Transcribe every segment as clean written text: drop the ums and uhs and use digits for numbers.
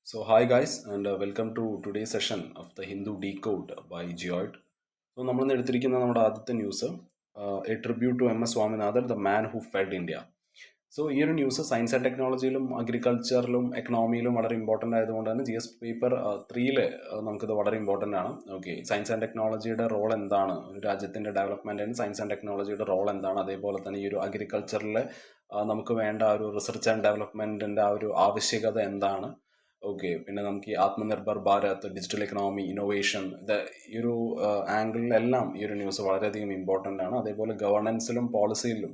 Hi guys, and welcome to today's session of the Hindu Decode by Geoid. നമ്മൾ എടുത്തിരിക്കുന്ന നമ്മുടെ ആദ്യത്തെ news a tribute to Swaminathan the man who fed India. ഈ ഒരു news science and ടെക്നോളജിയിലും അഗ്രികൾച്ചറിലും എക്കണോമിയിലും വളരെ ഇമ്പോർട്ടൻ്റ് ആയതുകൊണ്ട് തന്നെ GS പേപ്പർ 3 നമുക്കിത് വളരെ ഇമ്പോർട്ടൻ്റ് ആണ്. സയൻസ് ആൻഡ് ടെക്നോളജിയുടെ റോൾ എന്താണ്, ഒരു രാജ്യത്തിൻ്റെ ഡെവലപ്മെൻറ്റിന് സയൻസ് ആൻഡ് ടെക്നോളജിയുടെ റോൾ എന്താണ്, അതേപോലെ തന്നെ ഈ ഒരു അഗ്രികൾച്ചറിൽ നമുക്ക് വേണ്ട ഒരു റിസർച്ച് ആൻഡ് ഡെവലപ്മെൻറ്റിൻ്റെ ആ ഒരു ആവശ്യകത എന്താണ്. പിന്നെ നമുക്ക് ഈ Atmanirbhar Bharat, digital economy, innovation, ഈ ഒരു ആംഗിളിലെല്ലാം ഈ ഒരു ന്യൂസ് വളരെയധികം ഇമ്പോർട്ടൻ്റ് ആണ്. അതേപോലെ ഗവർണൻസിലും പോളിസിയിലും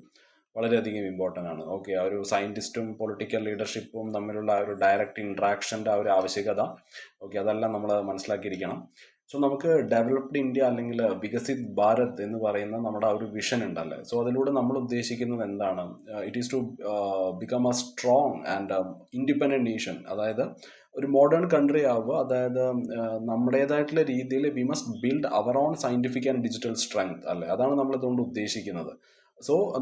വളരെയധികം ഇമ്പോർട്ടൻ്റ് ആണ്. ആ ഒരു സയൻറ്റിസ്റ്റും പൊളിറ്റിക്കൽ ലീഡർഷിപ്പും തമ്മിലുള്ള ആ ഒരു ഡയറക്റ്റ് ഇൻട്രാക്ഷൻ്റെ ആ ഒരു ആവശ്യകത അതെല്ലാം നമ്മൾ മനസ്സിലാക്കിയിരിക്കണം. നമുക്ക് ഡെവലപ്ഡ് ഇന്ത്യ അല്ലെങ്കിൽ വികസിത് ഭാരത് എന്ന് പറയുന്ന നമ്മുടെ ആ ഒരു വിഷൻ ഉണ്ടല്ലേ, അതിലൂടെ നമ്മൾ ഉദ്ദേശിക്കുന്നത് എന്താണ്? It is to become a strong and independent nation. അതായത് ഒരു മോഡേൺ കൺട്രി ആവുക, അതായത് നമ്മുടേതായിട്ടുള്ള രീതിയിൽ we must build our own scientific and digital strength അല്ലേ, അതാണ് നമ്മൾ ഇതുകൊണ്ട് ഉദ്ദേശിക്കുന്നത്.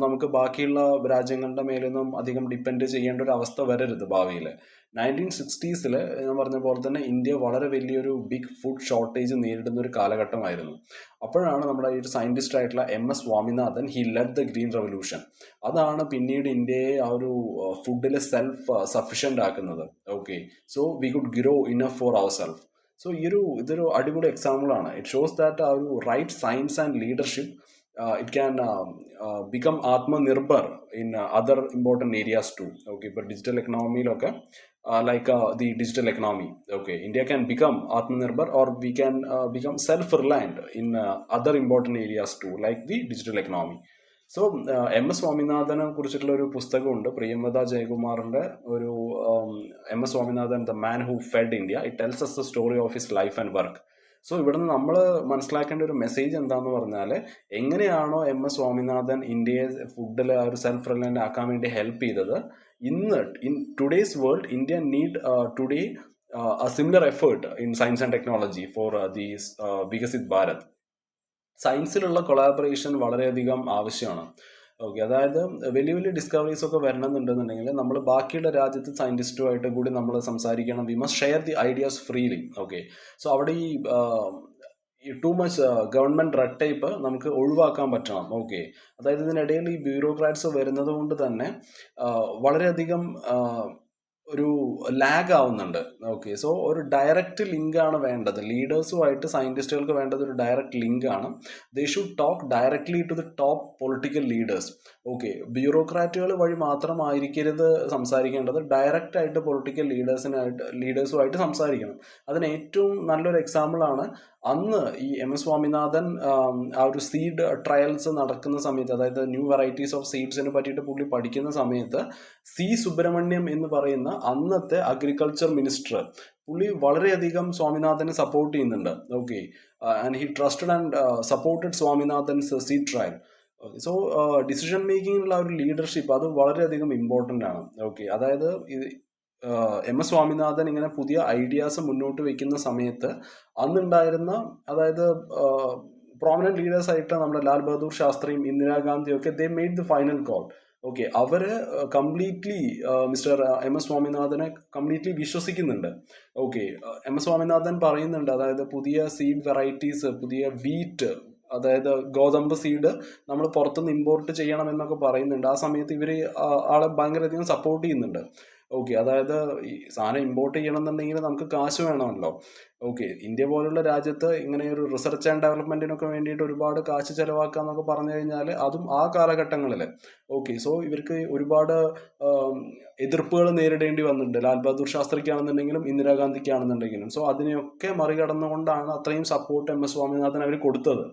നമുക്ക് ബാക്കിയുള്ള രാജ്യങ്ങളുടെ മേലൊന്നും അധികം ഡിപ്പെൻഡ് ചെയ്യേണ്ട ഒരു അവസ്ഥ വരരുത് ഭാവിയിൽ. 1960s ഞാൻ പറഞ്ഞ പോലെ തന്നെ ഇന്ത്യ വളരെ വലിയൊരു ബിഗ് ഫുഡ് ഷോർട്ടേജ് നേരിടുന്ന ഒരു കാലഘട്ടമായിരുന്നു. അപ്പോഴാണ് നമ്മുടെ ഈ ഒരു സയൻറ്റിസ്റ്റ് ആയിട്ടുള്ള Swaminathan he led the green revolution. അതാണ് പിന്നീട് ഇന്ത്യയെ ആ ഒരു ഫുഡിൽ സെൽഫ് സഫിഷ്യൻ്റ് ആക്കുന്നത്. We could grow enough for our self. ഇതൊരു അടിപൊളി എക്സാമ്പിൾ ആണ്. ഇറ്റ് ഷോസ് ദാറ്റ് ആ ഒരു right science and leadership it can become atmanirbhar in other important areas too. But digital economy like the digital economy, India can become atmanirbhar, or we can become self-reliant in other important areas too, like the digital economy. സ്വാമിനാഥനെ കുറിച്ചിട്ടുള്ള ഒരു പുസ്തകമുണ്ട്, പ്രിയമത ജയകുമാറിന്റെ ഒരു Swaminathan the man who fed India. It tells us the story of his life and work. ഇവിടുന്ന് നമ്മൾ മനസ്സിലാക്കേണ്ട ഒരു message എന്താന്ന് പറഞ്ഞാൽ, എങ്ങനെയാണോ സ്വാമിനാഥൻ ഇന്ത്യയെ ഫുഡിൽ ഒരു സെൽഫ് റിലയൻ്റ് ആക്കാൻ വേണ്ടി ഹെൽപ്പ് ചെയ്തത്, in today's world India need today a similar effort in science and technology for these Viksit Bharat. സയൻസിലുള്ള കൊളാബറേഷൻ വളരെയധികം ആവശ്യമാണ്. അതായത് വലിയ വലിയ ഡിസ്കവറീസ് ഒക്കെ വരണമെന്നുണ്ടെന്നുണ്ടെങ്കിൽ നമ്മൾ ബാക്കിയുള്ള രാജ്യത്തെ സയൻറ്റിസ്റ്റുമായിട്ട് കൂടി നമ്മൾ സംസാരിക്കണം. We must share the ideas freely. അവിടെ ഈ too much government red type നമുക്ക് ഒഴിവാക്കാൻ പറ്റണം. അതായത് ഇതിനിടയിൽ ഈ ബ്യൂറോക്രാറ്റ്സ് വരുന്നത് കൊണ്ട് തന്നെ വളരെയധികം ഒരു ലാഗ് ആവുന്നുണ്ട്. ഒരു ഡയറക്റ്റ് ലിങ്ക് ആണ് വേണ്ടത്. ലീഡേഴ്സുമായിട്ട് സയൻറ്റിസ്റ്റുകൾക്ക് വേണ്ടത് ഒരു ഡയറക്റ്റ് ലിങ്ക് ആണ്. They should talk directly to the top political leaders. ബ്യൂറോക്രാറ്റുകൾ വഴി മാത്രമായിരിക്കരുത് സംസാരിക്കേണ്ടത്, ഡയറക്റ്റ് ആയിട്ട് പൊളിറ്റിക്കൽ ലീഡേഴ്സുമായിട്ട് സംസാരിക്കണം. അതിന് ഏറ്റവും നല്ലൊരു എക്സാമ്പിൾ ആണ് അന്ന് ഈ സ്വാമിനാഥൻ ആ ഒരു സീഡ് ട്രയൽസ് നടക്കുന്ന സമയത്ത്, അതായത് ന്യൂ വെറൈറ്റീസ് ഓഫ് സീഡ്സിനെ പറ്റിയിട്ട് പുള്ളി പഠിക്കുന്ന സമയത്ത് സി സുബ്രഹ്മണ്യം എന്ന് പറയുന്ന അന്നത്തെ അഗ്രികൾച്ചർ മിനിസ്റ്റർ, പുള്ളി വളരെയധികം സ്വാമിനാഥനെ സപ്പോർട്ട് ചെയ്യുന്നുണ്ട്. And he trusted and supported Swaminathan's seed trial. Decision മേക്കിങ്ങിലുള്ള ഒരു ലീഡർഷിപ്പ് അത് വളരെയധികം ഇമ്പോർട്ടൻ്റ് ആണ്. അതായത് സ്വാമിനാഥൻ ഇങ്ങനെ പുതിയ ഐഡിയാസ് മുന്നോട്ട് വെക്കുന്ന സമയത്ത് അന്നുണ്ടായിരുന്ന, അതായത് പ്രോമിനന്റ് ലീഡേഴ്സ് ആയിട്ട് നമ്മുടെ ലാൽ ബഹദൂർ ശാസ്ത്രിയും ഇന്ദിരാഗാന്ധിയും ഒക്കെ they made the final call. അവര് കംപ്ലീറ്റ്ലി മിസ്റ്റർ സ്വാമിനാഥനെ കംപ്ലീറ്റ്ലി വിശ്വസിക്കുന്നുണ്ട്. സ്വാമിനാഥൻ പറയുന്നുണ്ട്, അതായത് പുതിയ സീഡ് വെറൈറ്റീസ്, പുതിയ വീറ്റ്, അതായത് ഗോതമ്പ് സീഡ് നമ്മൾ പുറത്തുനിന്ന് ഇമ്പോർട്ട് ചെയ്യണം എന്നൊക്കെ പറയുന്നുണ്ട്. ആ സമയത്ത് ഇവർ ആളെ ഭയങ്കരധികം സപ്പോർട്ട് ചെയ്യുന്നുണ്ട്. അതായത് ഈ സാധനം ഇമ്പോർട്ട് ചെയ്യണം എന്നുണ്ടെങ്കിൽ നമുക്ക് കാശ് വേണമല്ലോ. ഇന്ത്യ പോലുള്ള രാജ്യത്ത് ഇങ്ങനെ ഒരു റിസർച്ച് ആൻഡ് ഡെവലപ്മെന്റിനൊക്കെ വേണ്ടിയിട്ട് ഒരുപാട് കാശ് ചെലവാക്കുക എന്നൊക്കെ പറഞ്ഞു കഴിഞ്ഞാൽ അതും ആ കാലഘട്ടങ്ങളിൽ ഇവർക്ക് ഒരുപാട് എതിർപ്പുകൾ നേരിടേണ്ടി വന്നിട്ടുണ്ട്. ലാൽ ബഹദൂർ ശാസ്ത്രിക്കാണെന്നുണ്ടെങ്കിലും ഇന്ദിരാഗാന്ധിക്കാണെന്നുണ്ടെങ്കിലും. അതിനെയൊക്കെ മറികടന്നുകൊണ്ടാണ് അത്രയും സപ്പോർട്ട് സ്വാമിനാഥൻ അവർ കൊടുത്തത്.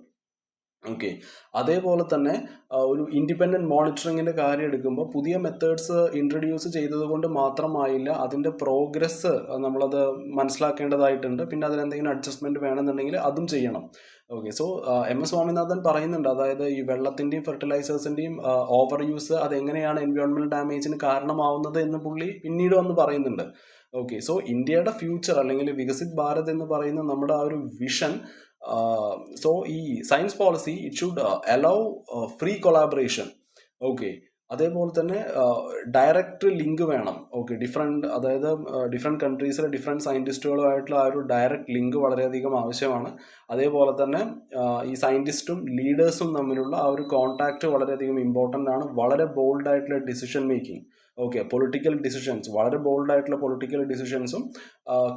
അതേപോലെ തന്നെ ഒരു ഇൻഡിപെൻഡന്റ് മോണിറ്ററിങ്ങിന്റെ കാര്യം എടുക്കുമ്പോൾ പുതിയ മെത്തേഡ്സ് ഇൻട്രൊഡ്യൂസ് ചെയ്തത് കൊണ്ട് മാത്രമായില്ല, അതിന്റെ പ്രോഗ്രസ് നമ്മളത് മനസ്സിലാക്കേണ്ടതായിട്ടുണ്ട്. പിന്നെ അതിലെന്തെങ്കിലും അഡ്ജസ്റ്റ്മെന്റ് വേണമെന്നുണ്ടെങ്കിൽ അതും ചെയ്യണം. സ്വാമിനാഥൻ പറയുന്നുണ്ട്, അതായത് ഈ വെള്ളത്തിന്റെയും ഫെർട്ടിലൈസേഴ്സിന്റെയും ഓവർ യൂസ് അതെങ്ങനെയാണ് എൻവയോൺമെന്റ് ഡാമേജിന് കാരണമാവുന്നത് എന്ന് പുള്ളി പിന്നീട് വന്ന് പറയുന്നുണ്ട്. ഇന്ത്യയുടെ ഫ്യൂച്ചർ അല്ലെങ്കിൽ വികസിത് ഭാരത് എന്ന് പറയുന്ന നമ്മുടെ ആ ഒരു വിഷൻ, ഈ science policy it should allow free collaboration. അതേപോലെ തന്നെ ഡയറക്റ്റ് ലിങ്ക് വേണം. ഓക്കെ, അതായത് ഡിഫറെൻറ്റ് കൺട്രീസിലെ ഡിഫറെൻറ്റ് സയൻറ്റിസ്റ്റുകളുമായിട്ടുള്ള ആ ഒരു ഡയറക്റ്റ് ലിങ്ക് വളരെയധികം ആവശ്യമാണ്. അതേപോലെ തന്നെ ഈ സയൻറ്റിസ്റ്റും ലീഡേഴ്സും തമ്മിലുള്ള ആ ഒരു കോൺടാക്റ്റ് വളരെയധികം ഇമ്പോർട്ടൻ്റ് ആണ്. വളരെ ബോൾഡ് ആയിട്ടുള്ള decision making, okay, political decisions, വളരെ ബോൾഡ് ആയിട്ടുള്ള പൊളിറ്റിക്കൽ ഡിസിഷൻസും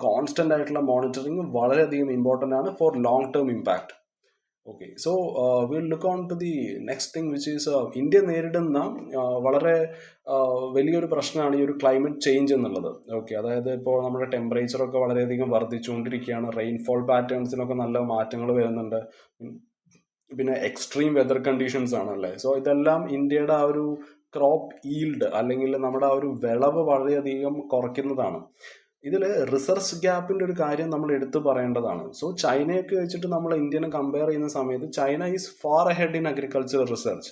കോൺസ്റ്റൻ്റ് ആയിട്ടുള്ള മോണിറ്ററിങ്ങും വളരെയധികം ഇമ്പോർട്ടൻ്റ് ആണ് for long term impact. Okay, so will look on to the next thing which is India നേരിടുന്ന വളരെ വലിയൊരു പ്രശ്നമാണ് ഈ ഒരു ക്ലൈമറ്റ് ചേഞ്ച് എന്നുള്ളത്. ഓക്കെ, അതായത് ഇപ്പോൾ നമ്മുടെ ടെമ്പറേച്ചറൊക്കെ വളരെയധികം വർദ്ധിച്ചുകൊണ്ടിരിക്കുകയാണ്. റെയിൻഫോൾ പാറ്റേൺസിനൊക്കെ നല്ല മാറ്റങ്ങൾ വരുന്നുണ്ട്. പിന്നെ എക്സ്ട്രീം വെതർ കണ്ടീഷൻസ് ആണല്ലേ. സോ ഇതെല്ലാം ഇന്ത്യയുടെ ആ ഒരു ക്രോപ്പ് ഈൽഡ് അല്ലെങ്കിൽ നമ്മുടെ ആ ഒരു വിളവ് വളരെയധികം കുറയ്ക്കുന്നതാണ്. ഇതിൽ റിസർച്ച് ഗ്യാപ്പിൻ്റെ ഒരു കാര്യം നമ്മൾ എടുത്തു പറയേണ്ടതാണ്. സോ ചൈനയൊക്കെ വെച്ചിട്ട് നമ്മൾ ഇന്ത്യനെ കമ്പയർ ചെയ്യുന്ന സമയത്ത് China is far ahead in agricultural research.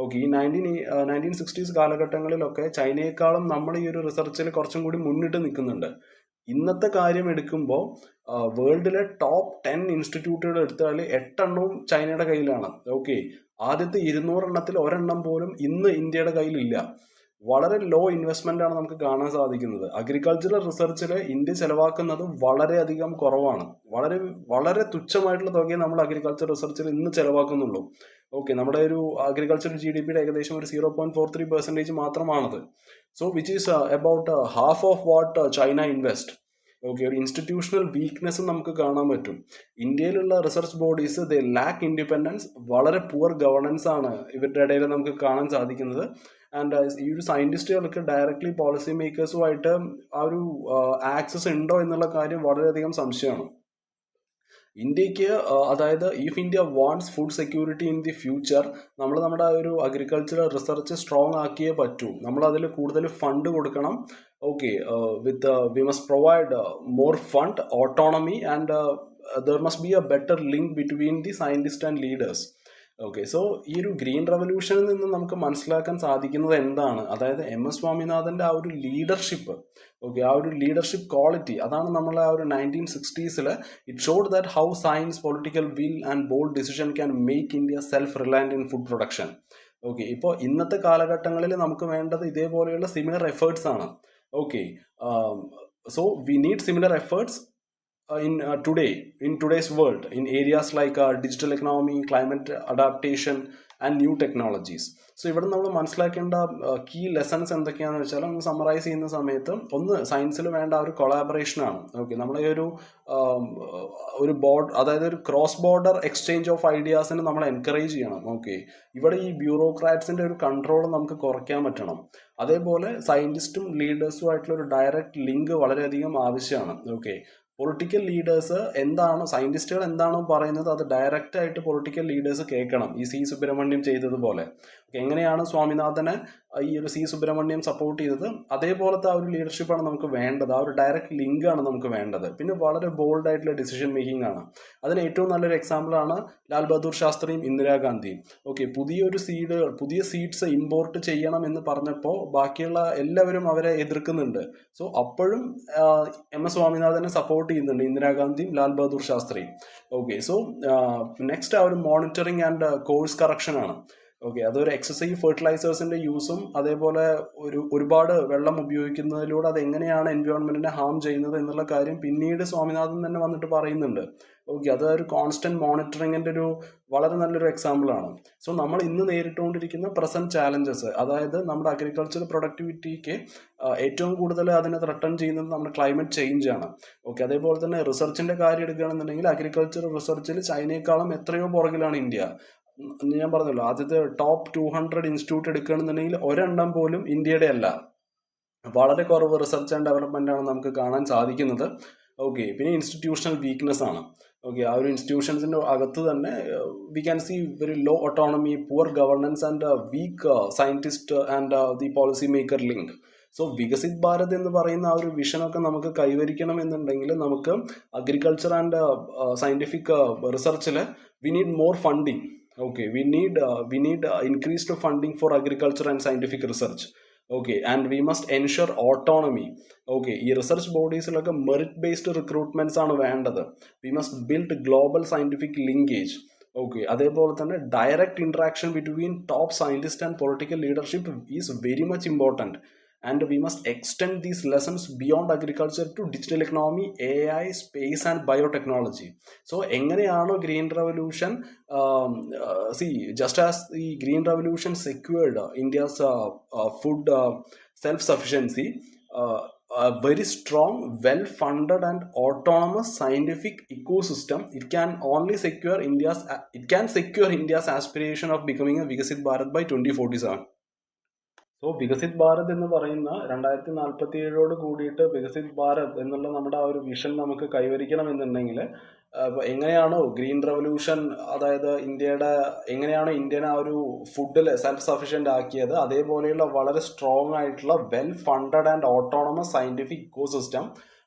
Okay, ഈ 1960s കാലഘട്ടങ്ങളിലൊക്കെ ചൈനയെക്കാളും നമ്മൾ ഈ ഒരു റിസർച്ചിൽ കുറച്ചും കൂടി മുന്നിട്ട് നിൽക്കുന്നുണ്ട്. ഇന്നത്തെ കാര്യം എടുക്കുമ്പോൾ വേൾഡിലെ ടോപ്പ് 10 ഇൻസ്റ്റിറ്റ്യൂട്ടുകൾ എടുത്താൽ 8 ചൈനയുടെ കയ്യിലാണ്. ഓക്കെ, ആദ്യത്തെ 200 എണ്ണത്തിൽ ഒരെണ്ണം പോലും ഇന്ന് ഇന്ത്യയുടെ കയ്യിലില്ല. വളരെ ലോ ഇൻവെസ്റ്റ്മെന്റ് ആണ് നമുക്ക് കാണാൻ സാധിക്കുന്നത്. അഗ്രികൾച്ചറൽ റിസർച്ചിൽ ഇന്ത്യ ചെലവാക്കുന്നത് വളരെയധികം കുറവാണ്. വളരെ വളരെ തുച്ഛമായിട്ടുള്ള തുകയെ നമ്മൾ അഗ്രികൾച്ചർ റിസർച്ചിൽ ഇന്ന് ചെലവാക്കുന്നുള്ളൂ. ഓക്കെ, നമ്മുടെ ഒരു അഗ്രികൾച്ചർ GDP ഏകദേശം ഒരു 0.43% മാത്രമാണത്. So which is about half of what China invest. Okay, ഒരു ഇൻസ്റ്റിറ്റ്യൂഷണൽ വീക്ക്നെസ് നമുക്ക് കാണാൻ പറ്റും. ഇന്ത്യയിലുള്ള research bodies they lack independence, വളരെ പുവർ ഗവർണൻസ് ആണ് ഇവരുടെ ഇടയിൽ നമുക്ക് കാണാൻ സാധിക്കുന്നത്. ആൻഡ് ഈ ഒരു സയന്റിസ്റ്റുകൾക്ക് ഡയറക്ട്ലി പോളിസി മേക്കേഴ്സുമായിട്ട് ആ ഒരു ആക്സസ് ഉണ്ടോ എന്നുള്ള കാര്യം വളരെയധികം സംശയമാണ്. ഇന്ത്യക്ക് അതായത് if India wants food security in the future, നമ്മൾ നമ്മുടെ ഒരു അഗ്രികൾച്ചറൽ റിസർച്ച് സ്ട്രോങ് ആക്കിയേ പറ്റൂ. നമ്മൾ അതിൽ കൂടുതൽ ഫണ്ട് കൊടുക്കണം. Okay, with we must provide more fund, autonomy and there must be A better link between the scientist and leaders. Okay, so ഈ ഒരു ഗ്രീൻ റവല്യൂഷനിൽ നിന്ന് നമുക്ക് മനസ്സിലാക്കാൻ സാധിക്കുന്നത് എന്താണ്, അതായത് MS സ്വാമിനാഥന്റെ ആ ഒരു ലീഡർഷിപ്പ്, ഓക്കെ, ആ ഒരു ലീഡർഷിപ്പ് ക്വാളിറ്റി, അതാണ് നമ്മൾ ആ ഒരു 1960s it showed that how science, political will and bold decision can make India self reliant in food production. Okay, ഇപ്പോൾ ഇന്നത്തെ കാലഘട്ടങ്ങളിൽ നമുക്ക് വേണ്ടത് ഇതേപോലെയുള്ള സിമിലർ എഫേർട്സ് ആണ്. Okay, so we need similar efforts in today's world in areas like digital economy, climate adaptation and new technologies. So ഇവിടെ നമ്മൾ മനസ്സിലാക്കേണ്ട കീ ലെസൺസ് എന്തൊക്കെയാണെന്ന് വെച്ചാൽ, നമ്മൾ സമ്മറൈസ് ചെയ്യുന്ന സമയത്ത് ഒന്ന് സയൻസിൽ വേണ്ട ആ ഒരു കൊളാബറേഷനാണ്. ഓക്കെ, നമ്മളെ ഒരു അതായത് ഒരു ക്രോസ് ബോർഡർ എക്സ്ചേഞ്ച് ഓഫ് ഐഡിയാസിന് നമ്മൾ എൻകറേജ് ചെയ്യണം. ഓക്കെ, ഇവിടെ ഈ ബ്യൂറോക്രാറ്റ്സിന്റെ ഒരു കൺട്രോൾ നമുക്ക് കുറയ്ക്കാൻ പറ്റണം. അതേപോലെ സയന്റിസ്റ്റും ലീഡേഴ്സും ആയിട്ടുള്ള ഒരു ഡയറക്റ്റ് ലിങ്ക് വളരെയധികം ആവശ്യമാണ്. ഓക്കെ, പൊളിറ്റിക്കൽ ലീഡേഴ്സ് സയന്റിസ്റ്റുകൾ എന്താണോ പറയുന്നത് അത് ഡയറക്റ്റ് ആയിട്ട് പൊളിറ്റിക്കൽ ലീഡേഴ്സ് കേൾക്കണം. ഈ C സുബ്രഹ്മണ്യം ചെയ്തതുപോലെ. എങ്ങനെയാണ് സ്വാമിനാഥനെ ഈ ഒരു C സുബ്രഹ്മണ്യം സപ്പോർട്ട് ചെയ്തത്, അതേപോലത്തെ ആ ഒരു ലീഡർഷിപ്പാണ് നമുക്ക് വേണ്ടത്. ആ ഒരു ഡയറക്റ്റ് ലിങ്ക് ആണ് നമുക്ക് വേണ്ടത്. പിന്നെ വളരെ ബോൾഡ് ആയിട്ടുള്ള ഡിസിഷൻ മേക്കിംഗ് ആണ്. അതിന് ഏറ്റവും നല്ലൊരു എക്സാമ്പിൾ ആണ് ലാൽ ബഹദൂർ ശാസ്ത്രിയും ഇന്ദിരാഗാന്ധിയും. ഓക്കെ, പുതിയ സീഡ്സ് ഇമ്പോർട്ട് ചെയ്യണം എന്ന് പറഞ്ഞപ്പോൾ ബാക്കിയുള്ള എല്ലാവരും അവരെ എതിർക്കുന്നുണ്ട്. സോ അപ്പോഴും MS സ്വാമിനാഥനെ സപ്പോർട്ട് ചെയ്യുന്നുണ്ട് ഇന്ദിരാഗാന്ധിയും ലാൽ ബഹദൂർ ശാസ്ത്രിയും. ഓക്കെ, സോ നെക്സ്റ്റ് ആ ഒരു മോണിറ്ററിങ് ആൻഡ് കോഴ്സ് കറക്ഷൻ ആണ്. ഓക്കെ, അതൊരു എക്സസീവ് ഫെർട്ടിലൈസേഴ്സിന്റെ യൂസും അതേപോലെ ഒരുപാട് വെള്ളം ഉപയോഗിക്കുന്നതിലൂടെ അത് എങ്ങനെയാണ് എൻവയോൺമെന്റിനെ ഹാം ചെയ്യുന്നത് എന്നുള്ള കാര്യം പിന്നീട് സ്വാമിനാഥൻ തന്നെ വന്നിട്ട് പറയുന്നുണ്ട്. ഓക്കെ, അതൊരു കോൺസ്റ്റന്റ് മോണിറ്ററിങ്ങിന്റെ ഒരു വളരെ നല്ലൊരു എക്സാമ്പിൾ ആണ്. സോ നമ്മൾ ഇന്ന് നേരിട്ടുകൊണ്ടിരിക്കുന്ന പ്രസന്റ് ചാലഞ്ചസ്, അതായത് നമ്മുടെ അഗ്രികൾച്ചർ പ്രൊഡക്ടിവിറ്റിക്ക് ഏറ്റവും കൂടുതൽ അതിനെ ത്രട്ടൺ ചെയ്യുന്നത് നമ്മുടെ ക്ലൈമറ്റ് ചേഞ്ച് ആണ്. ഓക്കെ, അതേപോലെ തന്നെ റിസർച്ചിന്റെ കാര്യം എടുക്കുകയാണെന്നുണ്ടെങ്കിൽ അഗ്രികൾച്ചർ റിസർച്ചിൽ ചൈനയെക്കാളും എത്രയോ പുറകിലാണ് ഇന്ത്യ. ഞാൻ പറഞ്ഞല്ലോ, ആദ്യത്തെ ടോപ്പ് 200 ഇൻസ്റ്റിറ്റ്യൂട്ട് എടുക്കുകയാണെന്നുണ്ടെങ്കിൽ ഒരെണ്ണം പോലും ഇന്ത്യയുടെ അല്ല. വളരെ കുറവ് റിസർച്ച് ആൻഡ് ഡെവലപ്മെന്റ് ആണ് നമുക്ക് കാണാൻ സാധിക്കുന്നത്. ഓക്കെ, പിന്നെ ഇൻസ്റ്റിറ്റ്യൂഷണൽ വീക്ക്നെസ് ആണ്. ഓക്കെ, ആ ഒരു ഇൻസ്റ്റിറ്റ്യൂഷൻസിന്റെ അകത്ത് തന്നെ we can see very low autonomy, poor governance and weak scientist and the policy maker link. So Viksit Bharat എന്ന് പറയുന്ന ആ ഒരു വിഷനൊക്കെ നമുക്ക് കൈവരിക്കണം എന്നുണ്ടെങ്കിൽ നമുക്ക് അഗ്രികൾച്ചർ ആൻഡ് സയന്റിഫിക് റിസർച്ചിൽ we need more funding. Okay, we need increased funding for agriculture and scientific research. Okay, and we must ensure autonomy. Okay, ഈ റിസർച്ച് ബോഡീസിലൊക്കെ മെറിറ്റ് ബേസ്ഡ് റിക്രൂട്ട്മെന്റ്സ് ആണ് വേണ്ടത്. We must build global scientific linkage. Okay, അതേപോലെ തന്നെ direct interaction between top scientist and political leadership is very much important. And we must extend these lessons beyond agriculture to digital economy, AI, space and biotechnology. So എങ്ങനെയാണോ green revolution, see just as the green revolution secured India's food self-sufficiency, a very strong, well-funded and autonomous scientific ecosystem, it can secure India's aspiration of becoming a Vikasit Bharat by 2047. So Viksit Bharat എന്ന് പറയുന്ന 2047 കൂടിയിട്ട് വികസിത് ഭാരത് എന്നുള്ള നമ്മുടെ ആ ഒരു vision നമുക്ക് കൈവരിക്കണം എന്നുണ്ടെങ്കിൽ എങ്ങനെയാണോ ഗ്രീൻ റവല്യൂഷൻ, അതായത് എങ്ങനെയാണോ ഇന്ത്യനെ ആ ഒരു ഫുഡിൽ സെൽഫ് സഫിഷ്യൻ്റ് ആക്കിയത്, അതേപോലെയുള്ള വളരെ സ്ട്രോങ് ആയിട്ടുള്ള well funded and autonomous scientific ecosystem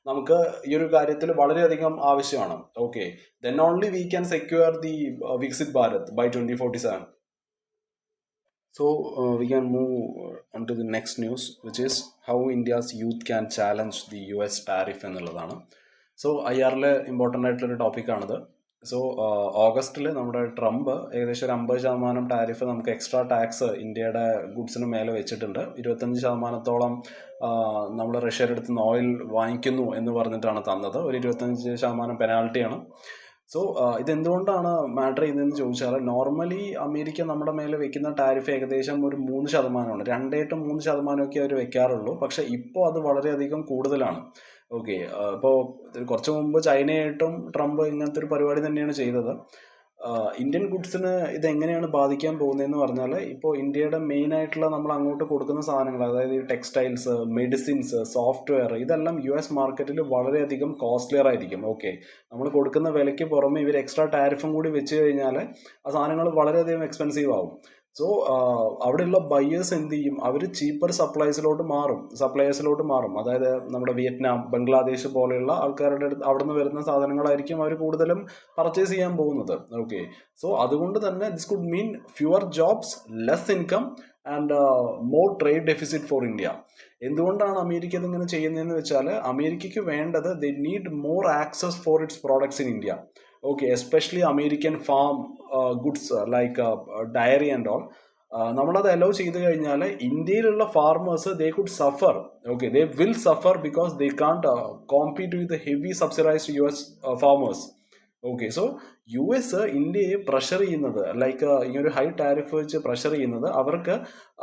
നമുക്ക് ഈ ഒരു കാര്യത്തിൽ വളരെയധികം ആവശ്യമാണ്. Okay, then only we can secure the Viksit Bharat by 2047. So we can move on to the next news, which is how India's youth can challenge the US tariff എന്നുള്ളതാണ്. So IR important ആയിട്ടുള്ളൊരു ടോപ്പിക്കാണിത്. So ഓഗസ്റ്റിൽ നമ്മുടെ Trump ഏകദേശം ഒരു 50% tariff നമുക്ക് extra tax ഇന്ത്യയുടെ ഗുഡ്സിന് മേലെ വെച്ചിട്ടുണ്ട്. 25% നമ്മൾ റഷ്യയുടെ അടുത്ത് നിന്ന് ഓയിൽ വാങ്ങിക്കുന്നു എന്ന് പറഞ്ഞിട്ടാണ് തന്നത്. ഒരു 25% പെനാൽറ്റിയാണ്. സോ ഇതെന്തുകൊണ്ടാണ് മാറ്റർ ചെയ്യുന്നതെന്ന് ചോദിച്ചാൽ, നോർമലി അമേരിക്ക നമ്മുടെ മേലെ വെക്കുന്ന ടാരിഫ് ഏകദേശം ഒരു 3%, 2-3% അവർ വെക്കാറുള്ളൂ. പക്ഷെ ഇപ്പോൾ അത് വളരെയധികം കൂടുതലാണ്. ഓക്കെ, ഇപ്പോൾ കുറച്ച് മുമ്പ് ചൈനയായിട്ടും ട്രംപ് ഇങ്ങനത്തെ ഒരു പരിപാടി തന്നെയാണ് ചെയ്തത്. ഇന്ത്യൻ ഗുഡ്സിന് ഇതെങ്ങനെയാണ് ബാധിക്കാൻ പോകുന്നതെന്ന് പറഞ്ഞാൽ, ഇപ്പോൾ ഇന്ത്യയുടെ മെയിൻ ആയിട്ടുള്ള നമ്മൾ അങ്ങോട്ട് കൊടുക്കുന്ന സാധനങ്ങൾ, അതായത് ടെക്സ്റ്റൈൽസ്, മെഡിസിൻസ്, സോഫ്റ്റ്വെയർ, ഇതെല്ലാം US മാർക്കറ്റിൽ വളരെയധികം കോസ്റ്റ്ലിയർ ആയിരിക്കും. ഓക്കെ, നമ്മൾ കൊടുക്കുന്ന വിലയ്ക്ക് പുറമെ ഇവർ എക്സ്ട്രാ ടാരിഫും കൂടി വെച്ച് കഴിഞ്ഞാൽ ആ സാധനങ്ങൾ വളരെയധികം എക്സ്പെൻസീവ് ആവും. സോ അവിടെയുള്ള ബയേഴ്സ് എന്ത് ചെയ്യും, അവർ ചീപ്പർ സപ്ലയേഴ്സിലോട്ട് മാറും. അതായത് നമ്മുടെ വിയറ്റ്നാം, ബംഗ്ലാദേശ് പോലെയുള്ള ആൾക്കാരുടെ അടുത്ത് അവിടെ നിന്ന് വരുന്ന സാധനങ്ങളായിരിക്കും അവർ കൂടുതലും പർച്ചേസ് ചെയ്യാൻ പോകുന്നത്. ഓക്കെ, സോ അതുകൊണ്ട് തന്നെ this could mean fewer jobs, less income and more trade deficit for India. എന്തുകൊണ്ടാണ് അമേരിക്ക ഇതിങ്ങനെ ചെയ്യുന്നതെന്ന് വെച്ചാൽ, അമേരിക്കയ്ക്ക് വേണ്ടത് they need more access for its products in India. Okay, especially American farm goods like dairy and all. നമ്മളത് allow ചെയ്ത് കഴിഞ്ഞാൽ ഇന്ത്യയിലുള്ള farmers they could suffer. Okay, they will suffer because they can't compete with heavy subsidised US farmers. Okay, so US ഇന്ത്യയെ pressure ചെയ്യുന്നത്, like ഇങ്ങനൊരു high tariff വെച്ച് pressure ചെയ്യുന്നത്,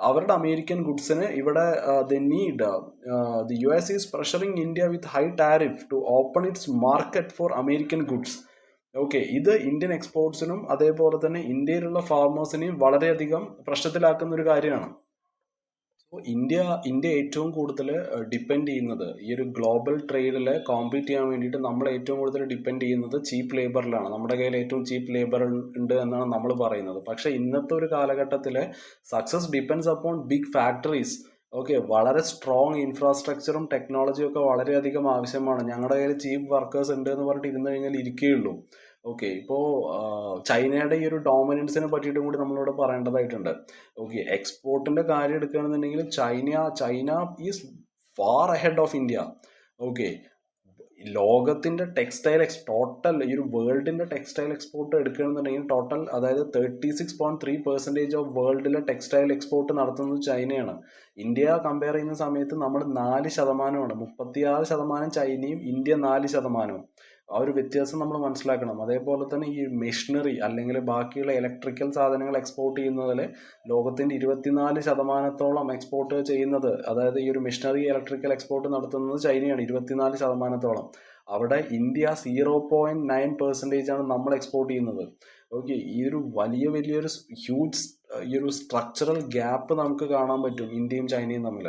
അവരുടെ അമേരിക്കൻ ഗുഡ്സിന് ഇവിടെ the need, the US is pressuring India with high tariff to open its market for American goods. Okay, ഇത് Indian എക്സ്പോർട്സിനും അതേപോലെ തന്നെ ഇന്ത്യയിലുള്ള ഫാർമേഴ്സിനെയും വളരെയധികം പ്രശ്നത്തിലാക്കുന്ന ഒരു കാര്യമാണ്. സോ ഇന്ത്യ ഏറ്റവും കൂടുതൽ ഡിപ്പെൻഡ് ചെയ്യുന്നത് ഈ ഒരു ഗ്ലോബൽ ട്രേഡിൽ കോമ്പീറ്റ് ചെയ്യാൻ വേണ്ടിയിട്ട് നമ്മൾ ഏറ്റവും കൂടുതൽ ഡിപ്പെൻഡ് ചെയ്യുന്നത് ചീപ്പ് ലേബറിലാണ്. നമ്മുടെ കയ്യിൽ ഏറ്റവും ചീപ്പ് ലേബർ ഉണ്ട് എന്നാണ് നമ്മൾ പറയുന്നത്. പക്ഷെ ഇന്നത്തെ ഒരു കാലഘട്ടത്തിൽ success depends upon big factories. Okay, വളരെ സ്ട്രോങ് ഇൻഫ്രാസ്ട്രക്ചറും ടെക്നോളജിയും ഒക്കെ വളരെയധികം ആവശ്യമാണ്. ഞങ്ങളുടെ കയ്യിൽ ചീപ്പ് വർക്കേഴ്സ് ഉണ്ട് എന്ന് പറഞ്ഞിട്ട് ഇരുന്ന് കഴിഞ്ഞാൽ ഇരിക്കുകയുള്ളൂ. ഓക്കെ, ഇപ്പോൾ ചൈനയുടെ ഈ ഒരു ഡോമിനൻസിനെ പറ്റിയിട്ടും കൂടി നമ്മളിവിടെ പറയേണ്ടതായിട്ടുണ്ട്. ഓക്കെ, എക്സ്പോർട്ടിന്റെ കാര്യം എടുക്കുകയാണെന്നുണ്ടെങ്കിൽ China is far ahead of India. Okay, ലോകത്തിന്റെ ടോട്ടൽ ഈ ഒരു വേൾഡിന്റെ ടെക്സ്റ്റൈൽ എക്സ്പോർട്ട് എടുക്കുകയാണെന്നുണ്ടെങ്കിൽ ടോട്ടൽ, അതായത് 36.3% ഓഫ് വേൾഡിലെ ടെക്സ്റ്റൈൽ എക്സ്പോർട്ട് നടത്തുന്നത് ചൈനയാണ്. ഇന്ത്യ കമ്പയർ ചെയ്യുന്ന സമയത്ത് നമ്മൾ 4%, 36% ചൈനയും ഇന്ത്യ 4%. ആ ഒരു വ്യത്യാസം നമ്മൾ മനസ്സിലാക്കണം. അതേപോലെ തന്നെ ഈ മെഷീനറി അല്ലെങ്കിൽ ബാക്കിയുള്ള ഇലക്ട്രിക്കൽ സാധനങ്ങൾ എക്സ്പോർട്ട് ചെയ്യുന്നതിൽ ലോകത്തിന്റെ 24%-ഓളം എക്സ്പോർട്ട് ചെയ്യുന്നത്, അതായത് ഈ ഒരു മെഷീനറി ഇലക്ട്രിക്കൽ എക്സ്പോർട്ട് നടത്തുന്നത് ചൈനയാണ്, 24%-ഓളം. അവിടെ ഇന്ത്യ 0.9% ആണ് നമ്മൾ എക്സ്പോർട്ട് ചെയ്യുന്നത്. ഓക്കെ, ഈ ഒരു വലിയൊരു ഹ്യൂജ് ഈ ഒരു സ്ട്രക്ചറൽ ഗ്യാപ്പ് നമുക്ക് കാണാൻ പറ്റും ഇന്ത്യയും ചൈനയും തമ്മിൽ.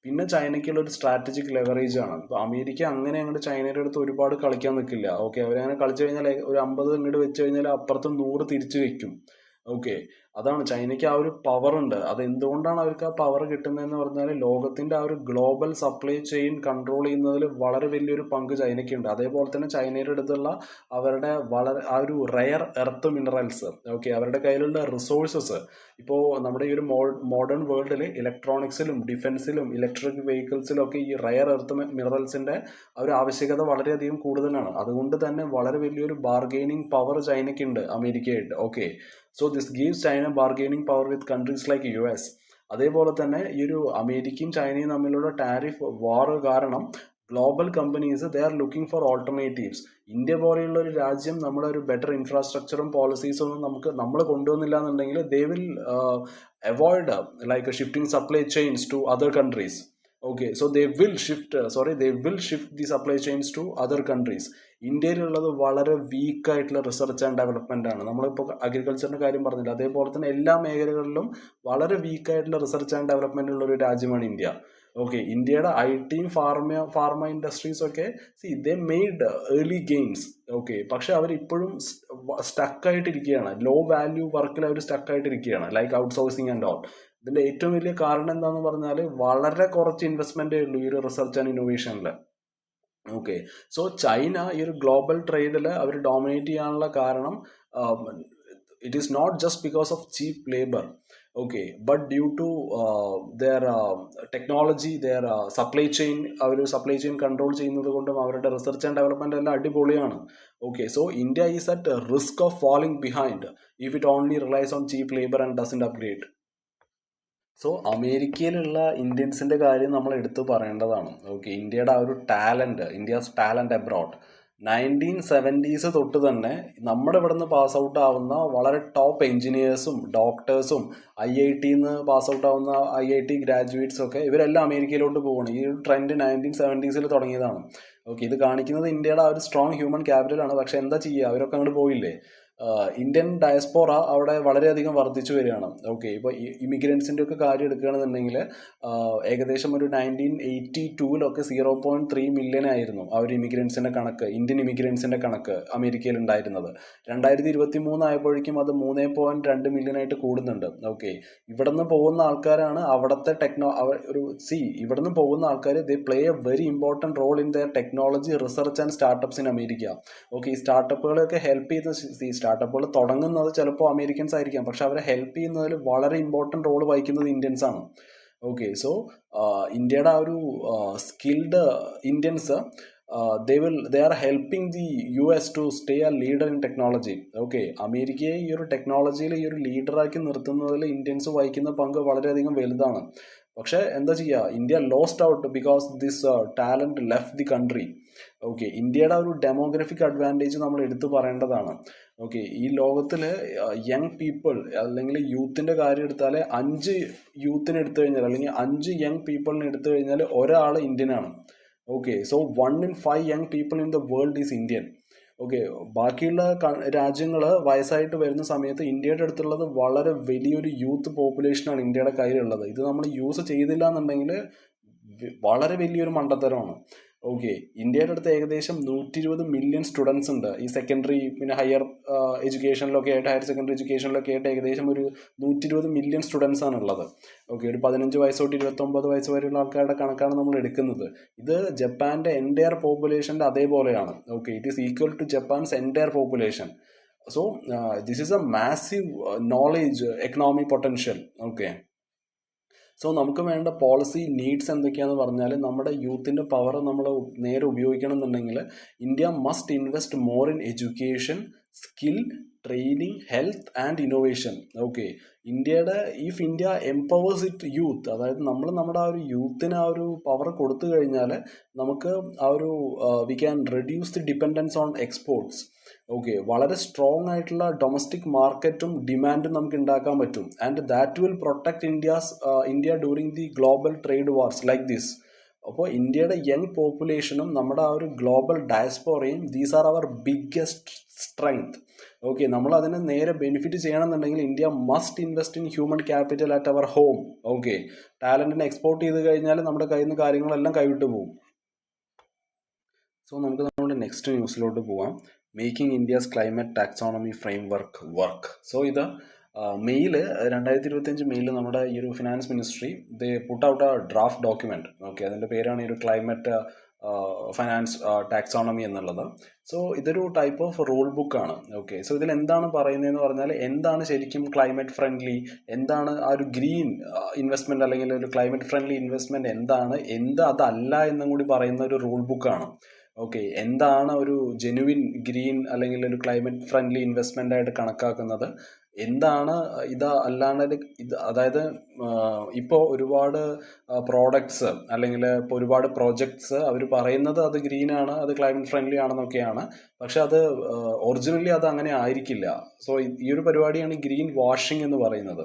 പിന്നെ ചൈനയ്ക്കുള്ള ഒരു സ്ട്രാറ്റജിക് ലെവറേജ് ആണ്. ഇപ്പോൾ അമേരിക്ക അങ്ങനെ അങ്ങോട്ട് ചൈനയുടെ അടുത്ത് ഒരുപാട് കളിക്കാൻ നിൽക്കില്ല. ഓക്കെ, അവരങ്ങനെ കളിച്ചു കഴിഞ്ഞാൽ ഒരു 50 ഇങ്ങോട്ട് വെച്ച് കഴിഞ്ഞാൽ അപ്പുറത്ത് 100 തിരിച്ചു വെക്കും. ഓക്കെ, അതാണ് ചൈനയ്ക്ക് ആ ഒരു പവർ ഉണ്ട്. അത് എന്തുകൊണ്ടാണ് അവർക്ക് ആ പവർ കിട്ടുന്നതെന്ന് പറഞ്ഞാൽ ലോകത്തിന്റെ ആ ഒരു ഗ്ലോബൽ സപ്ലൈ ചെയിൻ കൺട്രോൾ ചെയ്യുന്നതിൽ വളരെ വലിയൊരു പങ്ക് ചൈനയ്ക്കുണ്ട്. അതേപോലെ തന്നെ ചൈനയുടെ അടുത്തുള്ള അവരുടെ വളരെ ആ ഒരു റയർ എർത്ത് മിനറൽസ്, ഓക്കെ, അവരുടെ കയ്യിലുള്ള റിസോഴ്സസ്. ഇപ്പോൾ നമ്മുടെ ഈ ഒരു മോഡേൺ വേൾഡിൽ ഇലക്ട്രോണിക്സിലും ഡിഫൻസിലും ഇലക്ട്രിക് വെഹിക്കിൾസിലും ഒക്കെ ഈ റയർ എർത്ത് മിനറൽസിന്റെ ആ ഒരു ആവശ്യകത വളരെയധികം കൂടുതലാണ്. അതുകൊണ്ട് തന്നെ വളരെ വലിയൊരു ബാർഗെയിനിങ് പവർ ചൈനയ്ക്കുണ്ട് അമേരിക്കയായിട്ട്. Okay, so this gives China bargaining power with countries like US. അതേപോലെ തന്നെ ഈ ഒരു അമേരിക്കയും ചൈനയും തമ്മിലുള്ള ടാരിഫ് വാർ കാരണം global companies they are looking for alternatives. India പോലെയുള്ള ഒരു രാജ്യം നമ്മുടെ ഒരു ബെറ്റർ ഇൻഫ്രാസ്ട്രക്ചറും പോളിസീസും ഒന്നും നമ്മൾ കൊണ്ടുവന്നില്ല എന്നുണ്ടെങ്കിൽ they will avoid like shifting supply chains to other countries. Okay, so they will shift the supply chains to other countries. ഇന്ത്യയിലുള്ളത് വളരെ വീക്കായിട്ടുള്ള റിസർച്ച് ആൻഡ് ഡെവലപ്മെന്റ് ആണ്. നമ്മളിപ്പോൾ അഗ്രികൾച്ചറിന്റെ കാര്യം പറഞ്ഞില്ല, അതേപോലെ തന്നെ എല്ലാ മേഖലകളിലും വളരെ വീക്കായിട്ടുള്ള റിസർച്ച് ആൻഡ് ഡെവലപ്മെന്റ് ഉള്ള ഒരു രാജ്യമാണ് ഇന്ത്യ. ഓക്കെ, ഇന്ത്യയുടെ IT ഫാർമ ഇൻഡസ്ട്രീസ് ഒക്കെ they made early gains. Okay, പക്ഷെ അവർ ഇപ്പോഴും സ്റ്റക്ക് ആയിട്ടിരിക്കുകയാണ്. ലോ വാല്യൂ വർക്കിൽ അവർ സ്റ്റക്ക് ആയിട്ടിരിക്കുകയാണ്, like outsourcing and all. ഇതിന്റെ ഏറ്റവും വലിയ കാരണം എന്താന്ന് പറഞ്ഞാൽ വളരെ കുറച്ച് ഇൻവെസ്റ്റ്മെന്റേ ഉള്ളൂ ഈ ഒരു റിസർച്ച് ആൻഡ് ഇന്നോവേഷനിൽ. ഓക്കെ, സോ ചൈന ഈ ഒരു ഗ്ലോബൽ ട്രേഡിൽ അവർ ഡോമിനേറ്റ് ചെയ്യാനുള്ള കാരണം it is not just because of cheap labour. Okay, but due to their technology, their supply chain, അവർ സപ്ലൈ ചെയിൻ കൺട്രോൾ ചെയ്യുന്നത് കൊണ്ടും അവരുടെ റിസർച്ച് ആൻഡ് ഡെവലപ്മെന്റ് എല്ലാം അടിപൊളിയാണ്. Okay, so India is at risk of falling behind if it only relies on cheap labour and doesn't upgrade. So അമേരിക്കയിലുള്ള ഇന്ത്യൻസിന്റെ കാര്യം നമ്മൾ എടുത്തു പറയേണ്ടതാണ്. ഓക്കെ, ഇന്ത്യയുടെ ആ ഒരു ഇന്ത്യസ് ടാലന്റ് അബ്രോഡ് 1970s തൊട്ട് തന്നെ നമ്മുടെ ഇവിടെ നിന്ന് പാസ് ഔട്ട് ആവുന്ന വളരെ ടോപ്പ് എഞ്ചിനീയേഴ്സും ഡോക്ടേഴ്സും IITന്ന് പാസ് ഔട്ട് ആവുന്ന IIT ഗ്രാജുവേറ്റ്സും ഒക്കെ ഇവരെല്ലാം അമേരിക്കയിലോട്ട് പോവുകയാണ്. ഈ ഒരു ട്രെൻഡ് 1970s തുടങ്ങിയതാണ്. ഓക്കെ, ഇത് കാണിക്കുന്നത് ഇന്ത്യയുടെ ആ ഒരു സ്ട്രോങ് ഹ്യൂമൻ ക്യാപിറ്റലാണ്. പക്ഷെ എന്താ ചെയ്യുക, അവരൊക്കെ അങ്ങോട്ട് പോയില്ലേ. ഇന്ത്യൻ ഡയസ്പോറ അവിടെ വളരെയധികം വർദ്ധിച്ചു വരികയാണ്. ഓക്കെ, ഇപ്പോൾ ഇമിഗ്രൻസിൻ്റെ ഒക്കെ കാര്യം എടുക്കുകയാണെന്നുണ്ടെങ്കിൽ ഏകദേശം ഒരു 1982 0.3 മില്യൺ ആയിരുന്നു ആ ഒരു ഇമിഗ്രൻസിൻ്റെ കണക്ക്, ഇന്ത്യൻ ഇമിഗ്രൻസിൻ്റെ കണക്ക് അമേരിക്കയിൽ ഉണ്ടായിരുന്നത്. 2023 ആയപ്പോഴേക്കും അത് 3.2 മില്യൺ ആയിട്ട് കൂടുന്നുണ്ട്. ഓക്കെ, ഇവിടെ നിന്ന് പോകുന്ന ആൾക്കാരാണ് അവിടുത്തെ ഇവിടെ നിന്ന് പോകുന്ന ആൾക്കാർ they play a very important role in their technology research and startups in America. Okay, ഈ സ്റ്റാർട്ടപ്പുകളൊക്കെ ഹെൽപ്പ് ചെയ്യുന്ന സ്റ്റാർട്ടപ്പുകൾ തുടങ്ങുന്നത് ചിലപ്പോൾ അമേരിക്കൻസ് ആയിരിക്കാം, പക്ഷെ അവരെ ഹെൽപ്പ് ചെയ്യുന്നതിൽ വളരെ ഇമ്പോർട്ടൻറ്റ് റോൾ വഹിക്കുന്നത് ഇന്ത്യൻസ് ആണ്. ഓക്കെ, സോ ഇന്ത്യയുടെ ആ ഒരു skilled Indians they are helping the US to stay a leader in technology. Okay, അമേരിക്കയെ ഈ ഒരു ടെക്നോളജിയിൽ ഈ ഒരു ലീഡറാക്കി നിർത്തുന്നതിൽ ഇന്ത്യൻസ് വഹിക്കുന്ന പങ്ക് വളരെയധികം വലുതാണ്. പക്ഷെ എന്താ ചെയ്യുക, India lost out because this talent left the country. Okay, ഇന്ത്യയുടെ ഒരു ഡെമോഗ്രഫിക് അഡ്വാൻറ്റേജ് നമ്മൾ എടുത്തു പറയേണ്ടതാണ്. ഓക്കെ, ഈ ലോകത്തിൽ യങ് പീപ്പിൾ അല്ലെങ്കിൽ യൂത്തിൻ്റെ കാര്യം എടുത്താൽ 5 യൂത്തിനെ എടുത്തു കഴിഞ്ഞാൽ അല്ലെങ്കിൽ 5 യങ് പീപ്പിളിനെ എടുത്തു കഴിഞ്ഞാൽ ഒരാൾ ഇന്ത്യനാണ്. Okay, so 1 in 5 young people in the world is Indian. Okay, ബാക്കിയുള്ള രാജ്യങ്ങൾ വയസ്സായിട്ട് വരുന്ന സമയത്ത് ഇന്ത്യയുടെ അടുത്തുള്ളത് വളരെ വലിയൊരു യൂത്ത് പോപ്പുലേഷനാണ് ഇന്ത്യയുടെ കയ്യിലുള്ളത്. ഇത് നമ്മൾ യൂസ് ചെയ്തില്ല എന്നുണ്ടെങ്കിൽ വളരെ വലിയൊരു മണ്ടത്തരമാണ്. ഓക്കെ, ഇന്ത്യയുടെ അടുത്ത് ഏകദേശം 120 മില്യൺ സ്റ്റുഡൻസ് ഉണ്ട്. ഈ സെക്കൻഡറി പിന്നെ ഹയർ എഡ്യൂക്കേഷനിലൊക്കെ ആയിട്ട് ഹയർ സെക്കൻഡറി എഡ്യൂക്കേഷനിലൊക്കെ ആയിട്ട് ഏകദേശം ഒരു 120 മില്യൺ സ്റ്റുഡൻസ് ആണ് ഉള്ളത്. ഓക്കെ, ഒരു 15 വയസ്സ് തൊട്ട് 29 വയസ്സ് വരെയുള്ള ആൾക്കാരുടെ കണക്കാണ് നമ്മൾ എടുക്കുന്നത്. ഇത് ജപ്പാന്റെ എൻറ്റയർ പോപ്പുലേഷൻ്റെ അതേപോലെയാണ്. Okay, it is equal to Japan's entire population. So this is a massive knowledge economy potential. Okay, so നമുക്ക് വേണ്ട പോളിസി നീഡ്സ് എന്തൊക്കെയാണെന്ന് പറഞ്ഞാൽ നമ്മുടെ യൂത്തിൻ്റെ പവർ നമ്മൾ നേരെ ഉപയോഗിക്കണം എന്നുണ്ടെങ്കിൽ India must invest more in education, skill, training, health and innovation. Okay, if India empowers it youth, അതായത് നമ്മൾ നമ്മുടെ ആ ഒരു യൂത്തിന് ആ ഒരു പവർ കൊടുത്തു കഴിഞ്ഞാൽ നമുക്ക് ആ ഒരു we can reduce the dependence on exports. Okay, വളരെ സ്ട്രോങ് ആയിട്ടുള്ള ഡൊമസ്റ്റിക് മാർക്കറ്റും ഡിമാൻഡും നമുക്ക് ഉണ്ടാക്കാൻ പറ്റും. And that will protect India during the global trade wars like this. അപ്പോൾ ഇന്ത്യയുടെ യങ് പോപ്പുലേഷനും നമ്മുടെ ആ ഒരു ഗ്ലോബൽ ഡയസ്പോറയും these are our biggest strength. Okay, നമ്മൾ അതിനെ നേരെ ബെനിഫിറ്റ് ചെയ്യണമെന്നുണ്ടെങ്കിൽ India must invest in human capital at our home. Okay, ടാലന്റിനെ എക്സ്പോർട്ട് ചെയ്ത് കഴിഞ്ഞാൽ നമ്മുടെ കയ്യിൽ നിന്ന് കാര്യങ്ങളെല്ലാം കൈവിട്ട് പോകും. സോ നമുക്ക് നമ്മുടെ നെക്സ്റ്റ് ന്യൂസിലോട്ട് പോവാം. Making India's climate taxonomy framework work. So ഇത് മെയ്യിൽ 2025 മെയ്യിൽ നമ്മുടെ ഈ ഒരു finance ministry they put out A draft document. Okay, അതിൻ്റെ പേരാണ് ഈ ഒരു ക്ലൈമറ്റ് ഫൈനാൻസ് ടാക്സോണമി എന്നുള്ളത്. സോ ഇതൊരു ടൈപ്പ് ഓഫ് റൂൾ ബുക്കാണ്. ഓക്കെ, സോ ഇതിൽ എന്താണ് പറയുന്നതെന്ന് പറഞ്ഞാൽ എന്താണ് ശരിക്കും ക്ലൈമറ്റ് ഫ്രണ്ട്ലി, എന്താണ് ആ ഒരു ഗ്രീൻ ഇൻവെസ്റ്റ്മെന്റ് അല്ലെങ്കിൽ ഒരു ക്ലൈമറ്റ് ഫ്രണ്ട്ലി ഇൻവെസ്റ്റ്മെന്റ് എന്താണ്, അതല്ല എന്നും കൂടി പറയുന്ന ഒരു റൂൾ ബുക്കാണ്. ഓക്കെ, എന്താണ് ഒരു ജെനുവിൻ ഗ്രീൻ അല്ലെങ്കിൽ ഒരു ക്ലൈമറ്റ് ഫ്രണ്ട്ലി ഇൻവെസ്റ്റ്മെന്റ് ആയിട്ട് കണക്കാക്കുന്നത്, എന്താണ് ഇത് അല്ലാണ്ട് ഇത്, അതായത് ഇപ്പോൾ ഒരുപാട് പ്രോഡക്ട്സ് അല്ലെങ്കിൽ ഇപ്പോൾ ഒരുപാട് പ്രോജക്ട്സ് അവർ പറയുന്നത് അത് ഗ്രീനാണ്, അത് ക്ലൈമറ്റ് ഫ്രണ്ട്ലി ആണെന്നൊക്കെയാണ്. പക്ഷെ അത് ഒറിജിനലി അത് അങ്ങനെ ആയിരിക്കില്ല. സോ ഈ ഒരു പരിപാടിയാണ് ഗ്രീൻ വാഷിംഗ് എന്ന് പറയുന്നത്.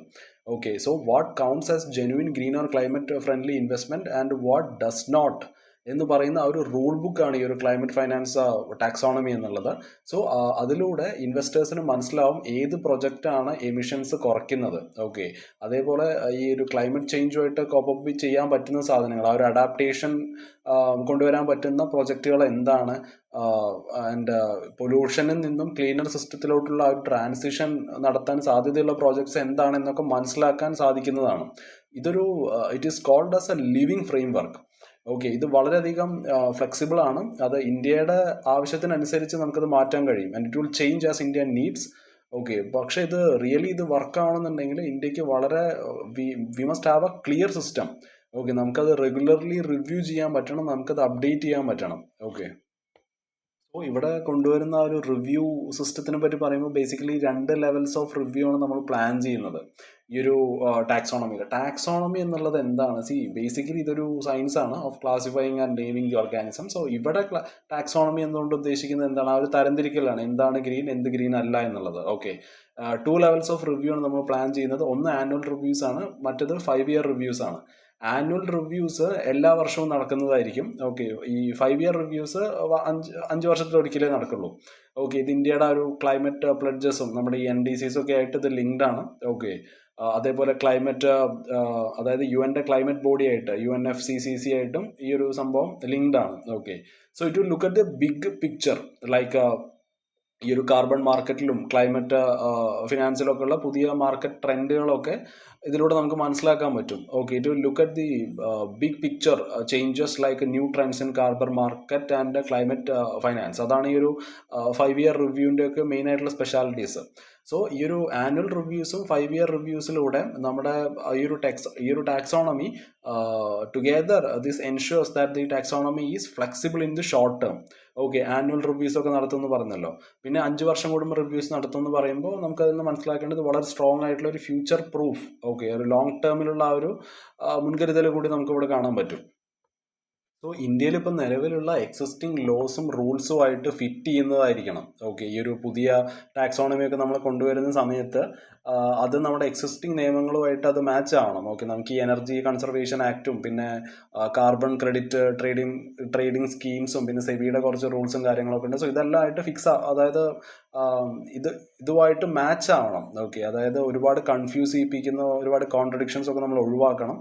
Okay, so what counts as genuine green or climate friendly investment and what does not എന്ന് പറയുന്ന ഒരു റൂൾ ബുക്കാണ് ഈ ഒരു ക്ലൈമറ്റ് ഫൈനാൻസ് ടാക്സോണമി എന്നുള്ളത്. സോ അതിലൂടെ ഇൻവെസ്റ്റേഴ്സിന് മനസ്സിലാവും ഏത് പ്രൊജക്റ്റാണ് എമിഷൻസ് കുറയ്ക്കുന്നത്. ഓക്കെ, അതേപോലെ ഈ ഒരു ക്ലൈമറ്റ് ചേഞ്ചുമായിട്ട് കോപ്പപ്പ് ചെയ്യാൻ പറ്റുന്ന സാധനങ്ങൾ, ആ ഒരു അഡാപ്റ്റേഷൻ കൊണ്ടുവരാൻ പറ്റുന്ന പ്രൊജക്റ്റുകൾ എന്താണ്, ആൻഡ് പൊല്യൂഷനിൽ നിന്നും ക്ലീനർ സിസ്റ്റത്തിലോട്ടുള്ള ആ ഒരു ട്രാൻസിഷൻ നടത്താൻ സാധ്യതയുള്ള പ്രോജക്ട്സ് എന്താണെന്നൊക്കെ മനസ്സിലാക്കാൻ സാധിക്കുന്നതാണ്. It is called as a living framework. Okay, ഇത് വളരെയധികം ഫ്ലെക്സിബിൾ ആണ്. അത് ഇന്ത്യയുടെ ആവശ്യത്തിനനുസരിച്ച് നമുക്കത് മാറ്റാൻ കഴിയും. And it will change as India needs. Okay, പക്ഷേ ഇത് റിയലി ഇത് വർക്ക് ആവണമെന്നുണ്ടെങ്കിൽ ഇന്ത്യക്ക് വളരെ we must have A clear system. Okay, നമുക്കത് റെഗുലർലി റിവ്യൂ ചെയ്യാൻ പറ്റണം, നമുക്കത് അപ്ഡേറ്റ് ചെയ്യാൻ പറ്റണം. ഓക്കെ, സോ ഇവിടെ കൊണ്ടുവരുന്ന ഒരു റിവ്യൂ സിസ്റ്റത്തിനെ പറ്റി പറയുമ്പോൾ ബേസിക്കലി 2 ലെവൽസ് ഓഫ് റിവ്യൂ ആണ് നമ്മൾ പ്ലാൻ ചെയ്യുന്നത് ഈ ഒരു ടാക്സോണമിയിൽ. ടാക്സോണമി എന്നുള്ളത് എന്താണ്? ബേസിക്കലി ഇതൊരു സയൻസ് ആണ് of classifying and naming the organism. So ഇവിടെ ടാക്സോണമി എന്നുകൊണ്ട് ഉദ്ദേശിക്കുന്നത് എന്താണ്? ആ ഒരു തരംതിരിക്കലാണ്, എന്താണ് ഗ്രീൻ, എന്ത് ഗ്രീൻ അല്ല എന്നുള്ളത്. ഓക്കെ, 2 ലെവൽസ് ഓഫ് റിവ്യൂ ആണ് നമ്മൾ പ്ലാൻ ചെയ്യുന്നത്. ഒന്ന് ആനുവൽ റിവ്യൂസ് ആണ്, മറ്റത് 5 ഇയർ റിവ്യൂസ് ആണ്. ആനുവൽ റിവ്യൂസ് എല്ലാ വർഷവും നടക്കുന്നതായിരിക്കും. ഓക്കെ, ഈ 5 ഇയർ റിവ്യൂസ് അഞ്ച് വർഷത്തിലൊരിക്കലേ നടക്കുള്ളൂ. ഓക്കെ, ഇത് ഇന്ത്യയുടെ ഒരു ക്ലൈമറ്റ് പ്ലഡ്ജസും നമ്മുടെ ഈ NDCs ഒക്കെ ആയിട്ട് ഇത് ലിങ്ക്ഡ് ആണ്. ഓക്കെ, അതേപോലെ ക്ലൈമറ്റ്, അതായത് UN ക്ലൈമറ്റ് ബോഡി ആയിട്ട് UNFCCC ആയിട്ടും ഈ ഒരു സംഭവം ലിങ്ക്ഡ് ആണ്. Okay, so it will look at the big picture, like ഈ ഒരു കാർബൺ മാർക്കറ്റിലും ക്ലൈമറ്റ് ഫിനാൻസിലൊക്കെ ഉള്ള പുതിയ മാർക്കറ്റ് ട്രെൻഡുകളൊക്കെ ഇതിലൂടെ നമുക്ക് മനസ്സിലാക്കാൻ പറ്റും. Okay, it will look at the big picture changes like new trends in carbon market and climate finance. അതാണ് ഈ ഒരു 5 ഇയർ റിവ്യൂവിൻ്റെ ഒക്കെ മെയിൻ ആയിട്ടുള്ള സ്പെഷ്യാലിറ്റീസ്. സോ ഈ ഒരു ആനുവൽ റിവ്യൂസും 5 ഇയർ റിവ്യൂസിലൂടെ നമ്മുടെ ഈ ഒരു taxonomy together this ensures that the taxonomy is flexible in the short term. Okay, annual reviews ഒക്കെ നടത്തുമെന്ന് പറഞ്ഞല്ലോ, പിന്നെ 5 വർഷം കൂടുമ്പോൾ റിവ്യൂസ് നടത്തുമെന്ന് പറയുമ്പോൾ നമുക്ക് അതിൽ നിന്ന് മനസ്സിലാക്കേണ്ടത് വളരെ സ്ട്രോങ് ആയിട്ടുള്ള ഒരു ഫ്യൂച്ചർ പ്രൂഫ്, ഓക്കെ, ഒരു ലോങ് ടേമിലുള്ള ആ ഒരു മുൻകരുതൽ കൂടി നമുക്ക് ഇവിടെ കാണാൻ പറ്റും. സോ ഇന്ത്യയിൽ ഇപ്പം നിലവിലുള്ള എക്സിസ്റ്റിംഗ് ലോസും റൂൾസും ആയിട്ട് ഫിറ്റ് ചെയ്യുന്നതായിരിക്കണം. ഓക്കെ, ഈ ഒരു പുതിയ ടാക്സോണമി ഒക്കെ നമ്മൾ കൊണ്ടുവരുന്ന സമയത്ത് അത് നമ്മുടെ എക്സിസ്റ്റിംഗ് നിയമങ്ങളുമായിട്ട് അത് മാച്ച് ആവണം. ഓക്കെ, നമുക്ക് ഈ എനർജി കൺസർവേഷൻ ആക്റ്റും പിന്നെ കാർബൺ ക്രെഡിറ്റ് ട്രേഡിംഗ് സ്കീംസും പിന്നെ സെബിയുടെ കുറച്ച് റൂൾസും കാര്യങ്ങളൊക്കെ ഉണ്ട്. സോ ഇതെല്ലാം ആയിട്ട് അതായത് ഇതുമായിട്ട് മാച്ച് ആവണം. ഓക്കെ, അതായത് ഒരുപാട് കൺഫ്യൂസ് ചെയ്യിപ്പിക്കുന്ന ഒരുപാട് കോൺട്രഡിക്ഷൻസ് ഒക്കെ നമ്മൾ ഒഴിവാക്കണം.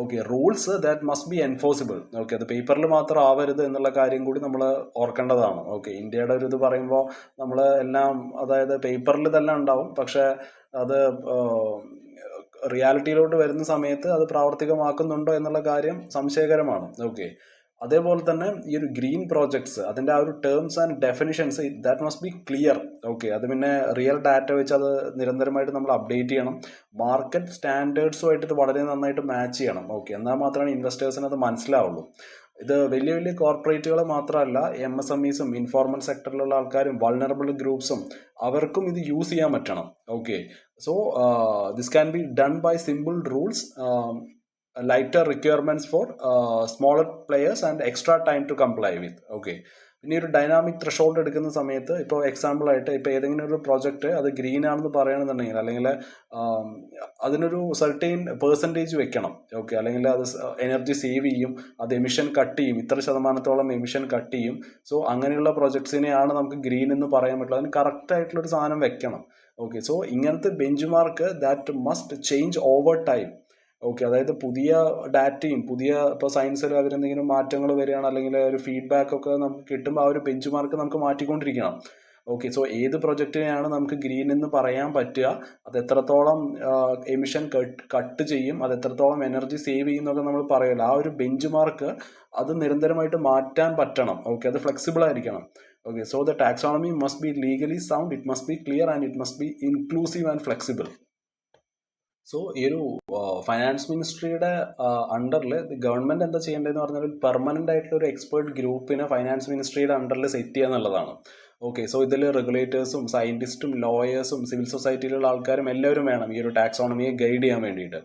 Okay, rules that must be enforceable. Okay, അത് പേപ്പറിൽ മാത്രം ആവരുത് എന്നുള്ള കാര്യം കൂടി നമ്മൾ ഓർക്കേണ്ടതാണ്. ഓക്കെ, ഇന്ത്യയുടെ ഒരു ഇത് പറയുമ്പോൾ നമ്മൾ എല്ലാം, അതായത് പേപ്പറിൽ ഇതെല്ലാം ഉണ്ടാവും, പക്ഷെ അത് റിയാലിറ്റിയിലോട്ട് വരുന്ന സമയത്ത് അത് പ്രാവർത്തികമാക്കുന്നുണ്ടോ എന്നുള്ള കാര്യം സംശയകരമാണ്. ഓക്കെ, അതേപോലെ തന്നെ ഈ ഒരു ഗ്രീൻ പ്രോജക്ട്സ് അതിൻ്റെ ആ ഒരു terms and definitions that must be clear. Okay, അത് പിന്നെ റിയൽ ഡാറ്റ വെച്ച് അത് നിരന്തരമായിട്ട് നമ്മൾ അപ്ഡേറ്റ് ചെയ്യണം. മാർക്കറ്റ് സ്റ്റാൻഡേർഡ്സുമായിട്ട് ഇത് വളരെ നന്നായിട്ട് മാച്ച് ചെയ്യണം. ഓക്കെ, എന്നാൽ മാത്രമാണ് ഇൻവെസ്റ്റേഴ്സിന് അത് മനസ്സിലാവുള്ളൂ. ഇത് വലിയ വലിയ കോർപ്പറേറ്റുകൾ മാത്രമല്ല, MSMEസും ഇൻഫോർമൽ സെക്ടറിലുള്ള ആൾക്കാരും വൾണറബിൾ ഗ്രൂപ്പ്സും അവർക്കും ഇത് യൂസ് ചെയ്യാൻ പറ്റണം. Okay, so this can be done by simple rules, lighter requirements for smaller players and extra time to comply with. Okay, പിന്നെ ഒരു ഡൈനാമിക് ത്രഷോൾഡ് എടുക്കുന്ന സമയത്ത് ഇപ്പോൾ എക്സാമ്പിളായിട്ട് ഇപ്പോൾ ഏതെങ്കിലും ഒരു പ്രോജക്റ്റ് അത് ഗ്രീൻ ആണെന്ന് പറയുകയാണെന്നുണ്ടെങ്കിൽ അല്ലെങ്കിൽ അതിനൊരു സർട്ടെയിൻ പെർസെൻറ്റേജ് വെക്കണം. ഓക്കെ, അല്ലെങ്കിൽ അത് എനർജി സേവ് ചെയ്യും, അത് എമിഷൻ കട്ട് ചെയ്യും, ഇത്ര ശതമാനത്തോളം എമിഷൻ കട്ട് ചെയ്യും. സോ അങ്ങനെയുള്ള പ്രോജക്ട്സിനെയാണ് നമുക്ക് ഗ്രീൻ എന്ന് പറയാൻ പറ്റുള്ളൂ. അതിന് കറക്റ്റ് ആയിട്ടുള്ളൊരു സാധനം വെക്കണം. ഓക്കെ, സോ ഇങ്ങനത്തെ bench mark that must change over time. Okay, അതായത് പുതിയ ഡാറ്റയും ഇപ്പോൾ സയൻസിൽ അവരെന്തെങ്കിലും മാറ്റങ്ങൾ വരികയാണ് അല്ലെങ്കിൽ ഒരു ഫീഡ്ബാക്ക് ഒക്കെ നമുക്ക് കിട്ടുമ്പോൾ ആ ഒരു ബെഞ്ച് മാർക്ക് നമുക്ക് മാറ്റിക്കൊണ്ടിരിക്കണം. ഓക്കെ, സോ ഏത് പ്രൊജക്റ്റിനെയാണ് നമുക്ക് ഗ്രീൻ എന്ന് പറയാൻ പറ്റുക, അത് എത്രത്തോളം എമിഷൻ കട്ട് ചെയ്യും, അത് എത്രത്തോളം എനർജി സേവ് ചെയ്യും എന്നൊക്കെ നമ്മൾ പറയുമല്ലോ, ആ ഒരു ബെഞ്ച് മാർക്ക് അത് നിരന്തരമായിട്ട് മാറ്റാൻ പറ്റണം. ഓക്കെ, അത് ഫ്ലെക്സിബിൾ ആയിരിക്കണം. Okay, so the taxonomy must be legally sound, it must be clear and it must be inclusive and flexible. So ഈ ഒരു ഫൈനാൻസ് മിനിസ്ട്രിയുടെ അണ്ടറിൽ ഗവൺമെന്റ് എന്താ ചെയ്യേണ്ടതെന്ന് പറഞ്ഞാൽ പെർമനന്റ് ആയിട്ടുള്ള ഒരു എക്സ്പേർട്ട് ഗ്രൂപ്പിനെ ഫൈനാൻസ് മിനിസ്ട്രിയുടെ അണ്ടറിൽ സെറ്റ് ചെയ്യുക എന്നുള്ളതാണ്. ഓക്കെ, സോ ഇതിൽ റെഗുലേറ്റേഴ്സും സയന്റിസ്റ്റും ലോയേഴ്സും സിവിൽ സൊസൈറ്റിയിലുള്ള ആൾക്കാരും എല്ലാവരും വേണം ഈ ഒരു ടാക്സോണമിയെ ഗൈഡ് ചെയ്യാൻ വേണ്ടിയിട്ട്.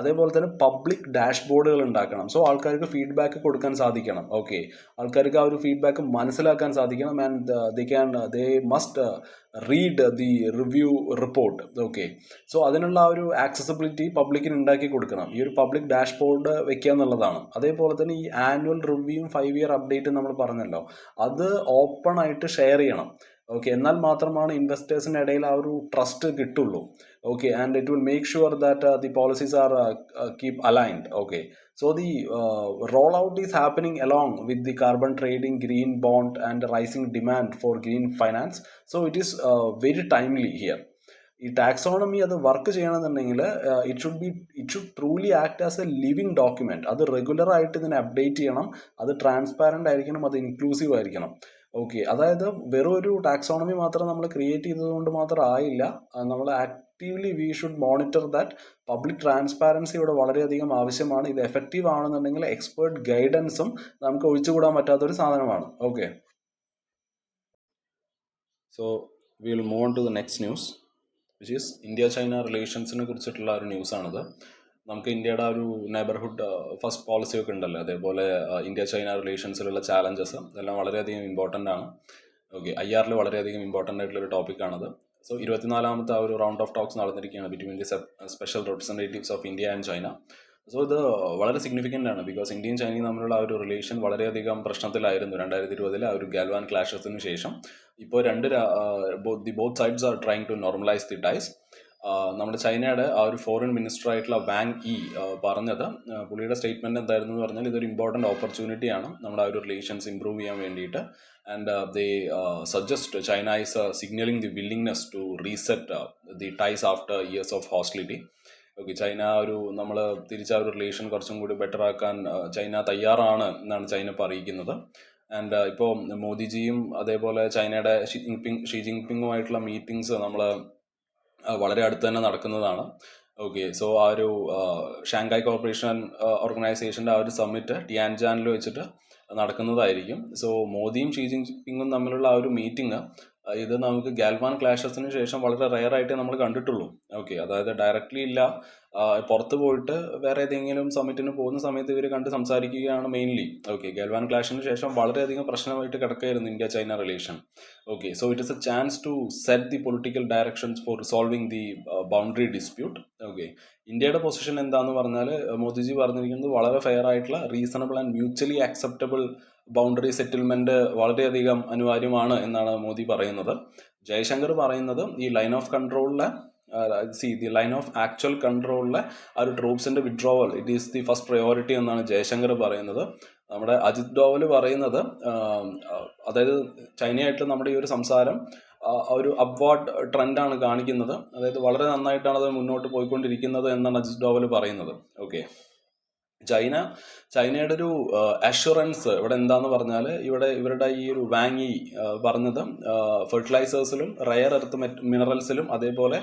അതേപോലെ തന്നെ പബ്ലിക് ഡാഷ്ബോർഡുകൾ ഉണ്ടാക്കണം. സോ ആൾക്കാർക്ക് ഫീഡ്ബാക്ക് കൊടുക്കാൻ സാധിക്കണം. ഓക്കെ, ആൾക്കാർക്ക് ആ ഒരു ഫീഡ്ബാക്ക് മനസ്സിലാക്കാൻ സാധിക്കണം. And they must read the review report. Okay, so അതിനുള്ള ആ ഒരു ആക്സസിബിലിറ്റി പബ്ലിക്കിന് ഉണ്ടാക്കി കൊടുക്കണം. ഈ ഒരു പബ്ലിക് ഡാഷ്ബോർഡ് വെക്കുക എന്നുള്ളതാണ്. അതേപോലെ തന്നെ ഈ ആനുവൽ റിവ്യൂവും 5 ഇയർ അപ്ഡേറ്റും നമ്മൾ പറഞ്ഞല്ലോ, അത് ഓപ്പൺ ആയിട്ട് ഷെയർ ചെയ്യണം. ഓക്കെ, എന്നാൽ മാത്രമാണ് ഇൻവെസ്റ്റേഴ്സിൻ്റെ ഇടയിൽ ആ ഒരു ട്രസ്റ്റ് കിട്ടുള്ളൂ. Okay, and it will make sure that the policies are keep aligned. Okay, so the rollout is happening along with the carbon trading, green bond and rising demand for green finance. So it is very timely here. ഈ taxonomy അത് work ചെയ്യണമെന്നുണ്ടെങ്കിൽ it should truly act as a living document. അത് regular ആയിട്ട് ഇതിനെ update ചെയ്യണം, അത് transparent ആയിരിക്കണം, അത് ഇൻക്ലൂസീവ് ആയിരിക്കണം. ഓക്കെ, അതായത് വെറും ഒരു ടാക്സോണമി മാത്രം നമ്മൾ ക്രിയേറ്റ് ചെയ്തതുകൊണ്ട് മാത്രം ആയില്ല, നമ്മൾ actively we should monitor that. Public transparency ഇവിടെ വളരെയധികം ആവശ്യമാണ്. ഇത് എഫക്റ്റീവ് ആണെന്നുണ്ടെങ്കിൽ എക്സ്പേർട്ട് ഗൈഡൻസും നമുക്ക് ഒഴിച്ചുകൂടാൻ പറ്റാത്തൊരു സാധനമാണ്. Okay, so we will move on to the next news, which is India China റിലേഷൻസിനെ കുറിച്ചിട്ടുള്ള ഒരു ന്യൂസാണിത്. നമുക്ക് ഇന്ത്യയുടെ ആ ഒരു നെബർഹുഡ് ഫസ്റ്റ് പോളിസി ഒക്കെ ഉണ്ടല്ലോ, അതേപോലെ ഇന്ത്യ ചൈന റിലേഷൻസിലുള്ള ചാലഞ്ചസ് ഇതെല്ലാം വളരെയധികം ഇമ്പോർട്ടൻ്റ് ആണ്. ഓക്കെ, IR വളരെയധികം ഇമ്പോർട്ടൻ്റ് ആയിട്ടുള്ളൊരു ടോപ്പിക്കാണത്. സോ 24ാമത്തെ ആ ഒരു റൗണ്ട് ഓഫ് ടോക്സ് നടന്നിരിക്കുകയാണ് between the special representatives of India and China. So ഇത് വളരെ സിഗ്നിഫിക്കൻ്റ് ആണ്, ബിക്കോസ് ഇന്ത്യയും ചൈനയും തമ്മിലുള്ള ആ ഒരു റിലേഷൻ വളരെയധികം പ്രശ്നത്തിലായിരുന്നു 2020 ആ ഒരു ഗാൽവാൻ ക്ലാഷസിന് ശേഷം. ഇപ്പോൾ both sides are trying to normalise the ties. നമ്മുടെ ചൈനയുടെ ആ ഒരു ഫോറിൻ മിനിസ്റ്റർ ആയിട്ടുള്ള വാങ് ഇ പറഞ്ഞത്, പുള്ളിയുടെ സ്റ്റേറ്റ്മെന്റ് എന്തായിരുന്നു എന്ന് പറഞ്ഞാൽ, ഇതൊരു ഇമ്പോർട്ടൻറ്റ് ഓപ്പർച്യൂണിറ്റിയാണ് നമ്മുടെ ആ ഒരു റിലേഷൻസ് ഇംപ്രൂവ് ചെയ്യാൻ വേണ്ടിയിട്ട്. And they suggest China is signalling the willingness to reset the ties after years of hostility. Okay, China നമ്മൾ തിരിച്ച ഒരു റിലേഷൻ കുറച്ചും കൂടി ബെറ്റർ ആക്കാൻ ചൈന തയ്യാറാണ് എന്നാണ് ചൈന അറിയിക്കുന്നത്. ആൻഡ് ഇപ്പോൾ മോദിജിയും അതേപോലെ ചൈനയുടെ ഷീ ജിൻപിങ്ങുമായിട്ടുള്ള മീറ്റിംഗ്സ് നമ്മൾ വളരെ അടുത്ത് തന്നെ നടക്കുന്നതാണ്. ഓക്കെ, സോ ആ ഒരു ഷാങ്ഹായ് കോർപ്പറേഷൻ ഓർഗനൈസേഷൻ്റെ ആ ഒരു സമ്മിറ്റ് ടിയാൻജാനിൽ വെച്ചിട്ട് നടക്കുന്നതായിരിക്കും. സോ മോദിയും ഷീ ജിൻപിങ്ങും തമ്മിലുള്ള ആ ഒരു മീറ്റിംഗ് ഇത് നമുക്ക് ഗാൽവാൻ ക്ലാഷസിന് ശേഷം വളരെ റെയർ ആയിട്ടേ നമ്മൾ കണ്ടിട്ടുള്ളൂ. ഓക്കെ, അതായത് ഡയറക്റ്റ്ലി ഇല്ല, പുറത്ത് പോയിട്ട് വേറെ ഏതെങ്കിലും സമ്മിറ്റിന് പോകുന്ന സമയത്ത് ഇവർ കണ്ട് സംസാരിക്കുകയാണ് മെയിൻലി. ഓക്കെ, ഗാൽവാൻ ക്ലാഷിന് ശേഷം വളരെയധികം പ്രശ്നമായിട്ട് കിടക്കുകയായിരുന്നു India China relation. Okay, so it is a chance to set the political directions for resolving the boundary dispute. Okay, ഇന്ത്യയുടെ പൊസിഷൻ എന്താന്ന് പറഞ്ഞാൽ, മോദിജി പറഞ്ഞിരിക്കുന്നത് വളരെ ഫെയർ ആയിട്ടുള്ള reasonable and mutually acceptable boundary settlement വളരെയധികം അനിവാര്യമാണ് എന്നാണ് മോദി പറയുന്നത്. ജയശങ്കർ പറയുന്നത് ഈ ലൈൻ ഓഫ് കൺട്രോളിലെ ദി ലൈൻ ഓഫ് ആക്ച്വൽ കൺട്രോളിലെ ആ ഒരു ട്രൂപ്സിന്റെ withdrawal it is the first priority എന്നാണ് ജയശങ്കർ പറയുന്നത്. നമ്മുടെ അജിത് ഡോവൽ പറയുന്നത്, അതായത് ചൈനയായിട്ട് നമ്മുടെ ഈ ഒരു സംസാരം ഒരു അപ്വാർഡ് ട്രെൻഡാണ് കാണിക്കുന്നത്, അതായത് വളരെ നന്നായിട്ടാണ് അത് മുന്നോട്ട് പോയിക്കൊണ്ടിരിക്കുന്നത് എന്നാണ് അജിത് ഡോവൽ പറയുന്നത്. ഓക്കെ, ചൈനയുടെ ഒരു അഷുറൻസ് ഇവിടെ എന്താന്ന് പറഞ്ഞാൽ, ഇവരുടെ ഈ ഒരു വാങ്ങി പറഞ്ഞത് ഫെർട്ടിലൈസേഴ്സിലും റയർ എർത്ത് മിനറൽസിലും അതേപോലെ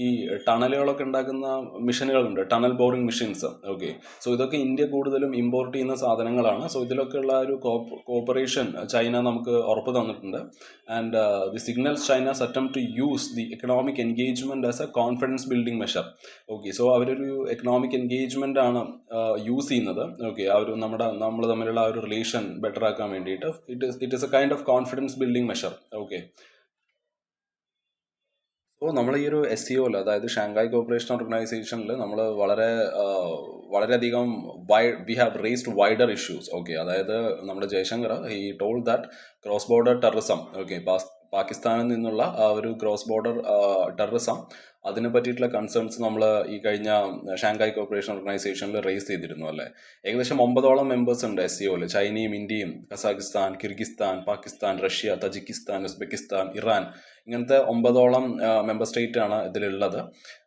ഈ ടണലുകളൊക്കെ ഉണ്ടാക്കുന്ന മിഷനുകളുണ്ട്, tunnel boring machines. Okay, so ഇതൊക്കെ ഇന്ത്യ കൂടുതലും ഇമ്പോർട്ട് ചെയ്യുന്ന സാധനങ്ങളാണ്. സോ ഇതിലൊക്കെ ഉള്ള ഒരു കോപ്പറേഷൻ ചൈന നമുക്ക് ഉറപ്പ് തന്നിട്ടുണ്ട്. And the signals China's attempt to use the economic engagement as a confidence building measure. Okay, so അവരൊരു എക്കണോമിക് എൻഗേജ്മെന്റ് ആണ് യൂസ് ചെയ്യുന്നത്. ഓക്കെ, ആ ഒരു നമ്മൾ തമ്മിലുള്ള ആ ഒരു റിലേഷൻ ബെറ്റർ ആക്കാൻ വേണ്ടിയിട്ട് it is A kind of confidence building measure. Okay, so നമ്മൾ ഈ ഒരു SCOയിൽ, അതായത് ഷാങ്ഹായ് കോർപ്പറേഷൻ ഓർഗനൈസേഷനിൽ നമ്മൾ വളരെയധികം we have raised wider issues. Okay, അതായത് നമ്മുടെ Jaishankar he told that cross border terrorism, okay, പാകിസ്ഥാനിൽ നിന്നുള്ള ആ ഒരു ക്രോസ് ബോർഡർ ടെററിസം അതിനെ പറ്റിയിട്ടുള്ള കൺസേൺസ് നമ്മൾ ഈ കഴിഞ്ഞ ഷാങ്ഹായ് കോർപ്പറേഷൻ ഓർഗനൈസേഷനിൽ റേസ് ചെയ്തിരുന്നു അല്ലേ. ഏകദേശം 9ഓളം മെമ്പേഴ്സ് ഉണ്ട് SCOയിൽ. ചൈനയും ഇന്ത്യയും Kazakhstan, Kyrgyzstan, Pakistan, Russia, Tajikistan, Uzbekistan, Iran, ഇങ്ങനത്തെ 9ഓളം മെമ്പർ സ്റ്റേറ്റ് ആണ് ഇതിലുള്ളത്.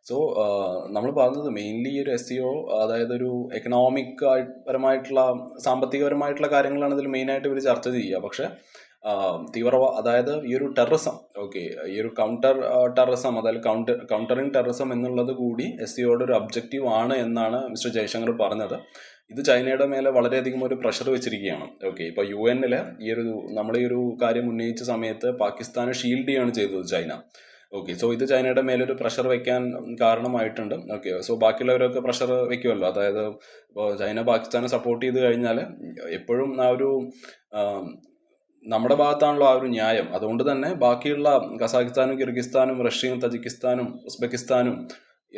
സോ നമ്മൾ പറഞ്ഞത് മെയിൻലി ഈ ഒരു SCO അതായത് ഒരു എക്കണോമിക് പരമായിട്ടുള്ള സാമ്പത്തികപരമായിട്ടുള്ള കാര്യങ്ങളാണ് ഇതിൽ മെയിനായിട്ട് ഇവർ ചർച്ച ചെയ്യുക. പക്ഷെ അതായത് ഈ ഒരു ടെററിസം, ഓക്കെ, ഈ ഒരു കൗണ്ടർ ടെററിസം, അതായത് കൗണ്ടറിങ് ടെററിസം എന്നുള്ളത് കൂടി SCOയുടെ ഒരു ഒബ്ജക്റ്റീവ് ആണ് എന്നാണ് മിസ്റ്റർ ജയശങ്കർ പറഞ്ഞത്. ഇത് ചൈനയുടെ മേലെ വളരെയധികം ഒരു പ്രഷർ വെച്ചിരിക്കുകയാണ്. ഓക്കെ, ഇപ്പൊ UN നമ്മൾ ഈ ഒരു കാര്യം ഉന്നയിച്ച സമയത്ത് പാകിസ്ഥാനെ ഷീൽഡ് ചെയ്യാണ് ചെയ്തത് ചൈന. ഓക്കെ, സോ ഇത് ചൈനയുടെ മേലൊരു പ്രഷർ വെക്കാൻ കാരണമായിട്ടുണ്ട്. ഓക്കെ, സോ ബാക്കിയുള്ളവരൊക്കെ പ്രഷർ വെക്കുമല്ലോ. അതായത് ഇപ്പോൾ ചൈന പാകിസ്ഥാനെ സപ്പോർട്ട് ചെയ്ത് കഴിഞ്ഞാൽ എപ്പോഴും ആ ഒരു നമ്മുടെ ഭാഗത്താണല്ലോ ആ ഒരു ന്യായം. അതുകൊണ്ട് തന്നെ ബാക്കിയുള്ള കസാഖിസ്ഥാനും, കിർഗിസ്ഥാനും, റഷ്യയും, തജിക്കിസ്ഥാനും, ഉസ്ബെക്കിസ്ഥാനും,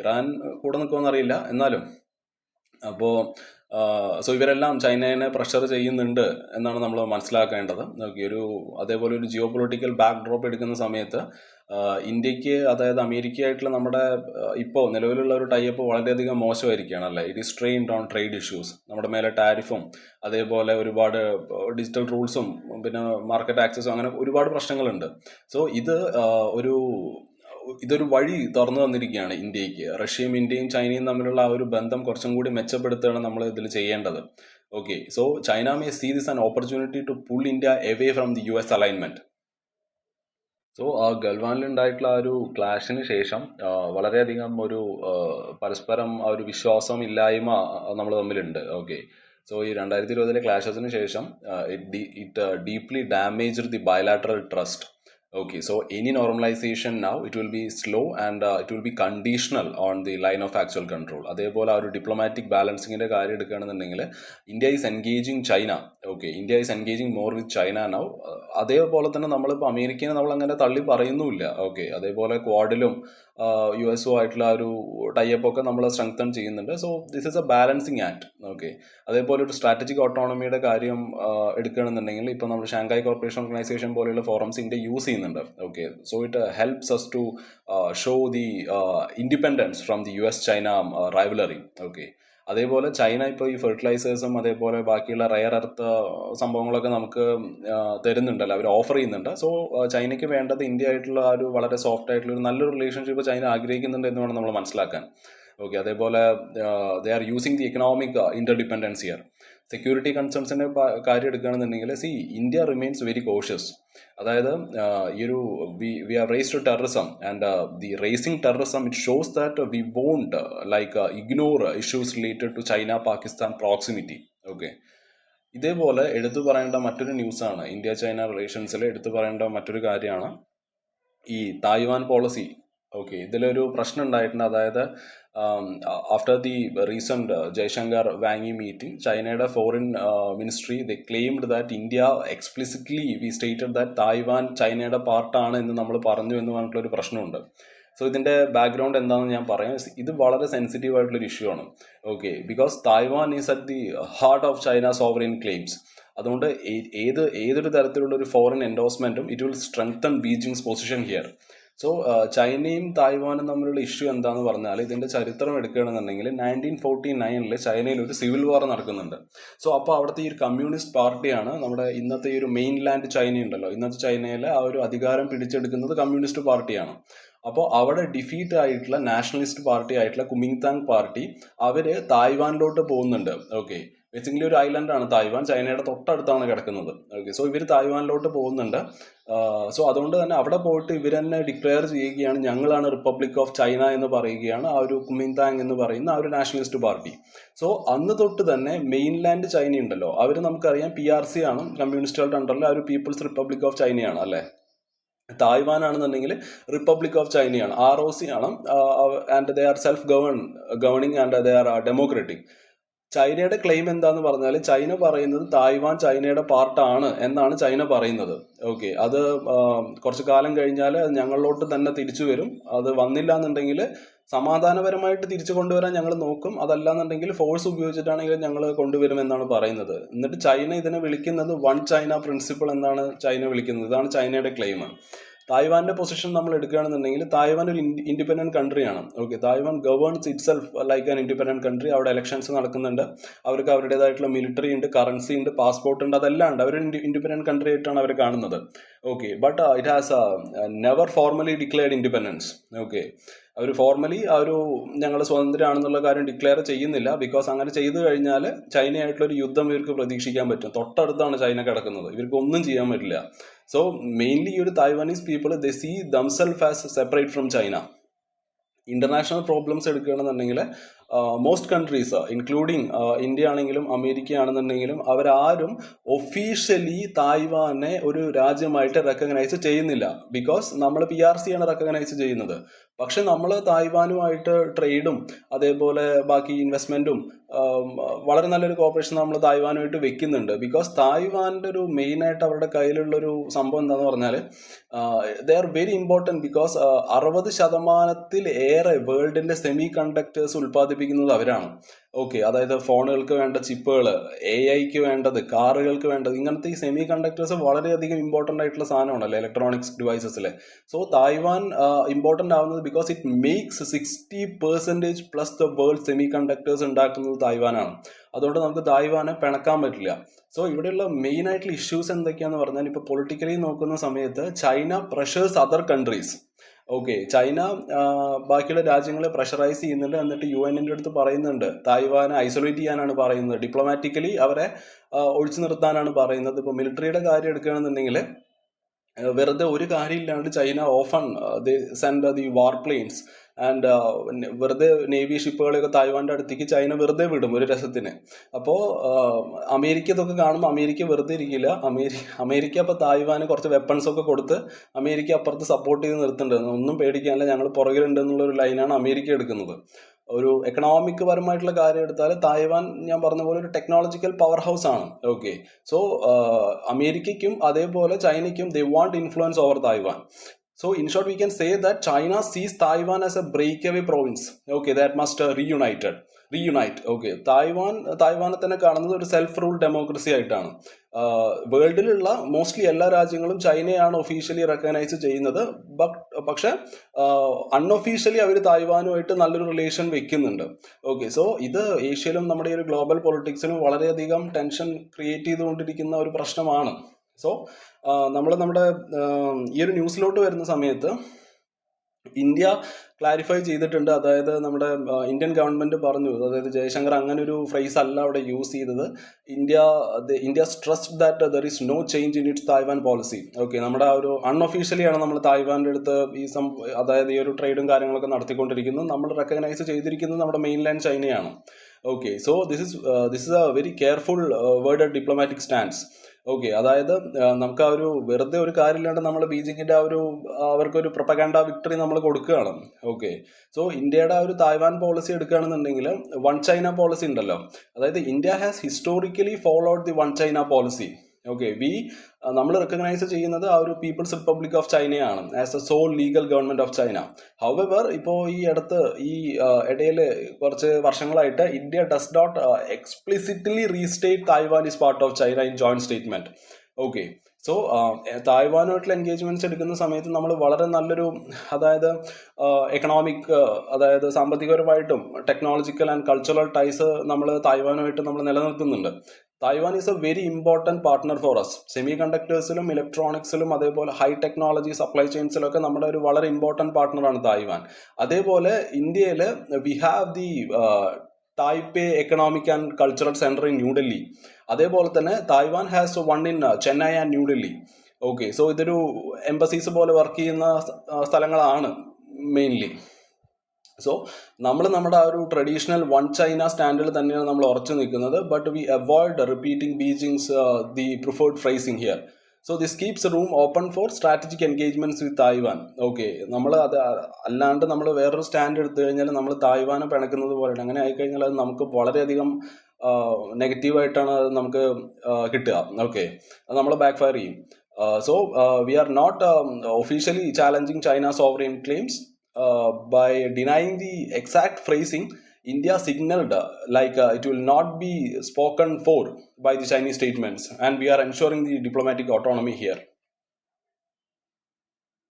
ഇറാൻ കൂടെ നിൽക്കുമെന്നറിയില്ല, എന്നാലും അപ്പോൾ സോ ഇവരെല്ലാം ചൈനയെ പ്രഷർ ചെയ്യുന്നുണ്ട് എന്നാണ് നമ്മൾ മനസ്സിലാക്കേണ്ടത്. അതേപോലെ ഒരു ജിയോ പൊളിറ്റിക്കൽ ബാക്ക് ഡ്രോപ്പ് എടുക്കുന്ന സമയത്ത് ഇന്ത്യക്ക്, അതായത് അമേരിക്കയായിട്ടുള്ള നമ്മുടെ ഇപ്പോൾ നിലവിലുള്ള ഒരു ടൈപ്പ് വളരെയധികം മോശമായിരിക്കുകയാണ് അല്ലേ. It is strained on trade issues. നമ്മുടെ മേലെ ടാരിഫും അതേപോലെ ഒരുപാട് ഡിജിറ്റൽ റൂൾസും പിന്നെ മാർക്കറ്റ് ആക്സസും അങ്ങനെ ഒരുപാട് പ്രശ്നങ്ങളുണ്ട്. സോ ഇതൊരു വഴി തുറന്നു തന്നിരിക്കുകയാണ് ഇന്ത്യക്ക്. റഷ്യയും ഇന്ത്യയും ചൈനയും തമ്മിലുള്ള ആ ഒരു ബന്ധം കുറച്ചും കൂടി മെച്ചപ്പെടുത്തുകയാണ് നമ്മൾ ഇതിൽ ചെയ്യേണ്ടത്. Okay, so China may see this an opportunity to pull India away from the US alignment. So ആ ഗൽവാനിലുണ്ടായിട്ടുള്ള ആ ഒരു ക്ലാഷിന് ശേഷം വളരെയധികം ഒരു പരസ്പരം ആ ഒരു വിശ്വാസം ഇല്ലായ്മ നമ്മൾ തമ്മിലുണ്ട്. ഓക്കെ, സോ ഈ 2020 ക്ലാഷസിന് ശേഷം it deeply damaged the bilateral trust. Okay, so any normalization now, it will be slow and it will be conditional on the line of actual control. അതേപോലെ ആ ഒരു ഡിപ്ലോമാറ്റിക് ബാലൻസിങ്ങിന്റെ കാര്യം എടുക്കുകയാണെന്നുണ്ടെങ്കിൽ India is engaging China. Okay, India is engaging more with China now. അതേപോലെ തന്നെ നമ്മളിപ്പോൾ അമേരിക്കനെ നമ്മൾ അങ്ങനെ തള്ളി പറയുന്നുമില്ല. ഓക്കെ, അതേപോലെ ക്വാഡിലും US ആയിട്ടുള്ള ആ ഒരു ടൈപ്പ് ഒക്കെ നമ്മൾ സ്ട്രെങ്തൻ ചെയ്യുന്നുണ്ട്. So this is a balancing act. Okay, അതേപോലെ ഒരു സ്ട്രാറ്റജിക് ഓട്ടോണമിയുടെ കാര്യം എടുക്കുകയാണെന്നുണ്ടെങ്കിൽ ഇപ്പോൾ നമ്മൾ ഷാങ്ഹായ് കോർപ്പറേഷൻ ഓർഗനൈസേഷൻ പോലെയുള്ള ഫോറംസ് ഇന്ത്യ യൂസ് ചെയ്യുന്നുണ്ട്. Okay, so it helps us to show the independence from the US China rivalry. Okay, അതേപോലെ ചൈന ഇപ്പോൾ ഈ ഫെർട്ടിലൈസേഴ്സും അതേപോലെ ബാക്കിയുള്ള റയർ എർത്ത് സംഭവങ്ങളൊക്കെ നമുക്ക് തരുന്നുണ്ടല്ലോ, അവർ ഓഫർ ചെയ്യുന്നുണ്ട്. സോ ചൈനയ്ക്ക് വേണ്ടത് ഇന്ത്യ ആയിട്ടുള്ള ആ ഒരു വളരെ സോഫ്റ്റ് ആയിട്ടുള്ള ഒരു നല്ലൊരു റിലേഷൻഷിപ്പ് ചൈന ആഗ്രഹിക്കുന്നുണ്ട് എന്ന് വേണം നമ്മൾ മനസ്സിലാക്കാൻ. ഓക്കെ, അതേപോലെ they are using the economic interdependence here. Security കൺസേൺസിന്റെ കാര്യം എടുക്കുകയാണെന്നുണ്ടെങ്കിൽ ഇന്ത്യ റിമെയിൻസ് വെരി കോഷ്യസ്. അതായത് ഈ ഒരു we are raised to terrorism and the raising terrorism it shows that we won't ignore issues related to China Pakistan proximity. Okay, ഇതേപോലെ എടുത്തു പറയേണ്ട മറ്റൊരു ന്യൂസാണ് ഇന്ത്യ ചൈന റിലേഷൻസിൽ എടുത്തു പറയേണ്ട മറ്റൊരു കാര്യമാണ് ഈ തായ്വാൻ പോളിസി. ഓക്കെ, ഇതിലൊരു പ്രശ്നം ഉണ്ടായിട്ടുണ്ട്. അതായത് ആഫ്റ്റർ ദി റീസെന്റ് ജയശങ്കർ വാങ്ങി മീറ്റിംഗ്, ചൈനയുടെ foreign ministry they claimed that India explicitly we stated that Taiwan ചൈനയുടെ പാർട്ടാണ് എന്ന് നമ്മൾ പറഞ്ഞു എന്ന് പറഞ്ഞിട്ടുള്ളൊരു പ്രശ്നമുണ്ട്. സോ ഇതിന്റെ ബാക്ക്ഗ്രൗണ്ട് എന്താണെന്ന് ഞാൻ പറയാം. ഇത് വളരെ സെൻസിറ്റീവ് ആയിട്ടുള്ളൊരു ഇഷ്യൂ ആണ്. Okay, because Taiwan is at the heart of China sovereign claims. അതുകൊണ്ട് ഏതൊരു തരത്തിലുള്ള ഒരു ഫോറിൻ എൻഡോഴ്സ്മെന്റും it will strengthen Beijing's position here. So ചൈനയും തായ്വാനും തമ്മിലുള്ള ഇഷ്യൂ എന്താണെന്ന് പറഞ്ഞാൽ ഇതിന്റെ ചരിത്രം എടുക്കുകയാണെന്നുണ്ടെങ്കിൽ 1949 ചൈനയിൽ ഒരു സിവിൽ വാർ നടക്കുന്നുണ്ട്. സോ അപ്പോൾ അവിടുത്തെ ഈ ഒരു കമ്മ്യൂണിസ്റ്റ് പാർട്ടിയാണ് നമ്മുടെ ഇന്നത്തെ ഈ ഒരു മെയിൻലാൻഡ് ചൈന ഉണ്ടല്ലോ, ഇന്നത്തെ ചൈനയിലെ ആ ഒരു അധികാരം പിടിച്ചെടുക്കുന്നത് കമ്മ്യൂണിസ്റ്റ് പാർട്ടിയാണ്. അപ്പോൾ അവിടെ ഡിഫീറ്റ് ആയിട്ടുള്ള നാഷണലിസ്റ്റ് പാർട്ടി ആയിട്ടുള്ള കുമിങ്താങ് പാർട്ടി അവര് തായ്വാനിലോട്ട് പോകുന്നുണ്ട്. ഓക്കെ, ബേസിക്കലി ഒരു ഐലൻഡ് ആണ് തായ്വാൻ, ചൈനയുടെ തൊട്ടടുത്താണ് കിടക്കുന്നത്. ഓക്കെ, സോ ഇവർ തായ്വാനിലോട്ട് പോകുന്നുണ്ട്. സോ അതുകൊണ്ട് തന്നെ അവിടെ പോയിട്ട് ഇവർ തന്നെ ഡിക്ലെയർ ചെയ്യുകയാണ്, ഞങ്ങളാണ് റിപ്പബ്ലിക് ഓഫ് ചൈന എന്ന് പറയുകയാണ് ആ ഒരു കുമിങ്താങ് എന്ന് പറയുന്ന ആ ഒരു നാഷണലിസ്റ്റ് പാർട്ടി. സോ അന്ന് തൊട്ട് തന്നെ മെയിൻലാൻഡ് ചൈന ഉണ്ടല്ലോ, അവർ നമുക്കറിയാം PRC ആണ്, കമ്മ്യൂണിസ്റ്റുകളുടെ അണ്ടറിൽ ആ ഒരു പീപ്പിൾസ് റിപ്പബ്ലിക് ഓഫ് ചൈനയാണ് അല്ലേ. തായ്വാൻ ആണെന്നുണ്ടെങ്കിൽ റിപ്പബ്ലിക് ഓഫ് ചൈനയാണ്, ROC ആണ്, and they are self governing and they are democratic. ചൈനയുടെ ക്ലെയിം എന്താന്ന് പറഞ്ഞാൽ ചൈന പറയുന്നത് തായ്വാൻ ചൈനയുടെ പാർട്ടാണ് എന്നാണ് ചൈന പറയുന്നത്. ഓക്കെ, അത് കുറച്ചു കാലം കഴിഞ്ഞാൽ അത് ഞങ്ങളിലോട്ട് തന്നെ തിരിച്ചു വരും. അത് വന്നില്ല എന്നുണ്ടെങ്കിൽ സമാധാനപരമായിട്ട് തിരിച്ചു കൊണ്ടുവരാൻ ഞങ്ങൾ നോക്കും, അതല്ലാന്നുണ്ടെങ്കിൽ ഫോഴ്സ് ഉപയോഗിച്ചിട്ടാണെങ്കിലും ഞങ്ങൾ കൊണ്ടുവരുമെന്നാണ് പറയുന്നത്. എന്നിട്ട് ചൈന ഇതിനെ വിളിക്കുന്നത് വൺ ചൈന പ്രിൻസിപ്പിൾ എന്നാണ് ചൈന വിളിക്കുന്നത്. ഇതാണ് ചൈനയുടെ ക്ലെയിം. തായ്വാന്റെ പൊസിഷൻ നമ്മൾ എടുക്കുകയാണെന്നുണ്ടെങ്കിൽ തായ്വാൻ ഒരു ഇൻഡിപെൻഡന്റ് കൺട്രിയാണ്. Okay, Taiwan governs itself like an independent country. അവിടെ ഇലക്ഷൻസ് നടക്കുന്നുണ്ട്, അവർക്ക് അവരുടേതായിട്ടുള്ള മിലിറ്ററി ഉണ്ട്, കറൻസി ഉണ്ട്, പാസ്പോർട്ട് ഉണ്ട്, അതെല്ലാം ഉണ്ട്. അവർ ഇൻഡിപെൻഡന്റ് കൺട്രി ആയിട്ടാണ് അവർ കാണുന്നത്. Okay, but it has never formally declared independence. Okay, അവർ ഫോർമലി ഞങ്ങൾ സ്വതന്ത്രമാണെന്നുള്ള കാര്യം ഡിക്ലെയർ ചെയ്യുന്നില്ല. ബിക്കോസ് അങ്ങനെ ചെയ്തു കഴിഞ്ഞാൽ ചൈനയായിട്ടുള്ളൊരു യുദ്ധം ഇവർക്ക് പ്രതീക്ഷിക്കാൻ പറ്റും. തൊട്ടടുത്താണ് ചൈന കിടക്കുന്നത്, ഇവർക്ക് ഒന്നും ചെയ്യാൻ പറ്റില്ല. സോ മെയിൻലി ഈ ഒരു Taiwanese people they see themself as separate from China. International problems എടുക്കുകയാണെന്നുണ്ടെങ്കിൽ മോസ്റ്റ് കൺട്രീസ് ഇൻക്ലൂഡിങ് ഇന്ത്യ ആണെങ്കിലും അമേരിക്ക ആണെന്നുണ്ടെങ്കിലും അവരാരും ഒഫീഷ്യലി തായ്വാനെ ഒരു രാജ്യമായിട്ട് റെക്കഗ്നൈസ് ചെയ്യുന്നില്ല. ബിക്കോസ് നമ്മൾ PRC ആണ് റെക്കഗ്നൈസ് ചെയ്യുന്നത്. പക്ഷെ നമ്മൾ തായ്വാനുമായിട്ട് ട്രേഡും അതേപോലെ ബാക്കി ഇൻവെസ്റ്റ്മെന്റും വളരെ നല്ലൊരു കോപ്പറേഷൻ നമ്മൾ തായ്വാനുമായിട്ട് വെക്കുന്നുണ്ട്. ബിക്കോസ് തായ്വാൻ്റെ ഒരു മെയിനായിട്ട് അവരുടെ കയ്യിലുള്ളൊരു സംഭവം എന്താന്ന് പറഞ്ഞാൽ they are very important. Because 60% വേൾഡിന്റെ സെമി കണ്ടക്ടേഴ്സ് ഉൽപ്പാദിപ്പിക്കുന്നത് അവരാണ്. ഓക്കെ, അതായത് ഫോണുകൾക്ക് വേണ്ട ചിപ്പുകൾ, AI വേണ്ടത്, കാറുകൾക്ക് വേണ്ടത്, ഇങ്ങനത്തെ ഈ സെമി കണ്ടക്ടേഴ്സ് വളരെയധികം ഇമ്പോർട്ടൻ്റ് ആയിട്ടുള്ള സാധനമാണല്ലോ ഇലക്ട്രോണിക്സ് ഡിവൈസസിൽ. സോ തായ്വാൻ ഇമ്പോർട്ടൻ്റ് ആവുന്നത് because it makes 60% plus the world semi conductors ഉണ്ടാക്കുന്നത് തായ്വാനാണ്. അതുകൊണ്ട് നമുക്ക് തായ്വാനെ പിണക്കാൻ പറ്റില്ല. സോ ഇവിടെയുള്ള മെയിൻ ആയിട്ടുള്ള ഇഷ്യൂസ് എന്തൊക്കെയാന്ന് പറഞ്ഞാൽ, ഇപ്പോൾ പൊളിറ്റിക്കലി നോക്കുന്ന സമയത്ത് China pressures other countries. Okay, China ബാക്കിയുള്ള രാജ്യങ്ങളെ പ്രഷറൈസ് ചെയ്യുന്നുണ്ട്. എന്നിട്ട് UN-ന്റെ അടുത്ത് പറയുന്നുണ്ട് തായ്വാനെ ഐസൊലേറ്റ് ചെയ്യാനാണ് പറയുന്നത്, ഡിപ്ലോമാറ്റിക്കലി അവരെ ഒഴിച്ചു നിർത്താനാണ് പറയുന്നത്. ഇപ്പോൾ മിലിറ്ററിയുടെ കാര്യം എടുക്കുകയാണെന്നുണ്ടെങ്കിൽ വെറുതെ ഒരു കാര്യമില്ലാണ്ട് China often they send the war planes and വെറുതെ നേവി ഷിപ്പുകളൊക്കെ തായ്വാന്റെ അടുത്തേക്ക് ചൈന വെറുതെ വിടും ഒരു രസത്തിന്. അപ്പോൾ അമേരിക്ക ഇതൊക്കെ കാണുമ്പോൾ അമേരിക്ക വെറുതെ ഇരിക്കില്ല. അമേരിക്ക അപ്പോൾ തായ്വാന് കുറച്ച് വെപ്പൺസ് ഒക്കെ കൊടുത്ത് അമേരിക്ക അപ്പുറത്ത് സപ്പോർട്ട് ചെയ്ത് നിർത്തുന്നുണ്ട്. ഒന്നും പേടിക്കാനില്ല, ഞങ്ങൾ പുറകിലുണ്ട് എന്നുള്ളൊരു ലൈനാണ് അമേരിക്ക എടുക്കുന്നത്. ഒരു എക്കണോമിക് പരമായിട്ടുള്ള കാര്യം എടുത്താൽ തായ്വാൻ ഞാൻ പറഞ്ഞ പോലെ ഒരു ടെക്നോളജിക്കൽ പവർ ഹൗസ് ആണ്. ഓക്കെ, സോ അമേരിക്കയ്ക്കും അതേപോലെ ചൈനയ്ക്കും they want influence over Taiwan. So in short, we can say that China sees Taiwan as a breakaway province. Okay, that must reunite. Okay, തായ്വാനെ തന്നെ കാണുന്നത് ഒരു സെൽഫ് റൂൾ ഡെമോക്രസി ആയിട്ടാണ്. വേൾഡിലുള്ള mostly എല്ലാ രാജ്യങ്ങളും ചൈനയാണ് ഒഫീഷ്യലി റെക്കഗ്നൈസ് ചെയ്യുന്നത്. പക്ഷെ അൺഒഫീഷ്യലി അവർ തായ്വാനുമായിട്ട് നല്ലൊരു റിലേഷൻ വെക്കുന്നുണ്ട്. ഓക്കെ, സോ ഇത് ഏഷ്യയിലും നമ്മുടെ ഈ ഒരു ഗ്ലോബൽ പൊളിറ്റിക്സിലും വളരെയധികം ടെൻഷൻ ക്രിയേറ്റ് ചെയ്തുകൊണ്ടിരിക്കുന്ന ഒരു പ്രശ്നമാണ്. സോ നമ്മുടെ ഈ ഒരു ന്യൂസിലോട്ട് വരുന്ന സമയത്ത് ഇന്ത്യ ക്ലാരിഫൈ ചെയ്തിട്ടുണ്ട്. അതായത് നമ്മുടെ ഇന്ത്യൻ ഗവൺമെന്റ് പറഞ്ഞു, അതായത് ജയശങ്കർ അങ്ങനെ ഒരു ഫ്രേസ് അല്ല അവിടെ യൂസ് ചെയ്തത്. India stressed that there is no change in its Taiwan policy. Okay, നമ്മുടെ ആ ഒരു അൺഒഫീഷ്യലിയാണ് നമ്മൾ തായ്വാന്റെ അടുത്ത് അതായത് ഈ ഒരു ട്രേഡും കാര്യങ്ങളൊക്കെ നടത്തിക്കൊണ്ടിരിക്കുന്നത്. നമ്മൾ റെക്കഗ്നൈസ് ചെയ്തിരിക്കുന്നത് നമ്മുടെ മെയിൻലാൻഡ് ചൈനയാണ്. Okay, so this is a very careful worded diplomatic stands. Okay, അതായത് നമുക്ക് ആ ഒരു വെറുതെ ഒരു കാര്യമില്ലാണ്ട് നമ്മൾ ബീജിങ്ങിന്റെ അവർക്കൊരു പ്രൊപ്പഗാൻഡ വിക്ടറി നമ്മൾ കൊടുക്കുകയാണ്. ഓക്കെ, സോ ഇന്ത്യയുടെ ആ ഒരു തായ്വാൻ പോളിസി എടുക്കുകയാണെന്നുണ്ടെങ്കിൽ വൺ ചൈന പോളിസി ഉണ്ടല്ലോ. അതായത് India has historically followed the one China policy. Okay, നമ്മൾ റെക്കഗ്നൈസ് ചെയ്യുന്നത് ആ ഒരു പീപ്പിൾസ് റിപ്പബ്ലിക് ഓഫ് ചൈനയാണ് as a sole legal government of China. However ഇപ്പോൾ ഈ ഇടയിൽ കുറച്ച് വർഷങ്ങളായിട്ട് India does not explicitly restate Taiwan is part of China in joint statement. Okay, so തായ്വാനുമായിട്ടുള്ള എൻഗേജ്മെന്റ്സ് എടുക്കുന്ന സമയത്ത് നമ്മൾ വളരെ നല്ലൊരു അതായത് എക്കണോമിക് അതായത് സാമ്പത്തികപരമായിട്ടും ടെക്നോളജിക്കൽ ആൻഡ് കൾച്ചറൽ ടൈസ് നമ്മൾ തായ്വാനുമായിട്ട് നമ്മൾ നിലനിർത്തുന്നുണ്ട്. Taiwan is a very important partner for us. സെമി കണ്ടക്ടേഴ്സിലും ഇലക്ട്രോണിക്സിലും അതേപോലെ ഹൈ ടെക്നോളജി സപ്ലൈ ചെയിൻസിലൊക്കെ നമ്മുടെ ഒരു വളരെ ഇമ്പോർട്ടൻറ്റ് പാർട്ട്ണറാണ് തായ്വാൻ. അതേപോലെ ഇന്ത്യയിൽ we have the Taipei economic and cultural centre in New Delhi. അതേപോലെ തന്നെ Taiwan has one in Chennai and New Delhi. Okay, so ഇതൊരു എംബസീസ് പോലെ വർക്ക് ചെയ്യുന്ന സ്ഥലങ്ങളാണ് മെയിൻലി. സോ നമ്മൾ നമ്മുടെ ആ ഒരു ട്രഡീഷണൽ വൺ ചൈന സ്റ്റാൻഡിൽ തന്നെയാണ് നമ്മൾ ഉറച്ചു നിൽക്കുന്നത്. But we avoid repeating Beijing's the preferred phrasing here. So this keeps room open for strategic engagements with Taiwan. Okay, നമ്മൾ അത് അല്ലാണ്ട് നമ്മൾ വേറൊരു സ്റ്റാൻഡ് എടുത്തു കഴിഞ്ഞാൽ നമ്മൾ തായ്വാനെ പിണക്കുന്നത് പോലെയാണ്. അങ്ങനെ ആയിക്കഴിഞ്ഞാൽ അത് നമുക്ക് വളരെയധികം നെഗറ്റീവായിട്ടാണ് അത് നമുക്ക് കിട്ടുക. ഓക്കെ, അത് നമ്മൾ ബാക്ക് ഫയർ ചെയ്യും. So we are not officially challenging China sovereign claims. By denying the exact phrasing, India signaled it will not be spoken for by the Chinese statements, and we are ensuring the diplomatic autonomy here.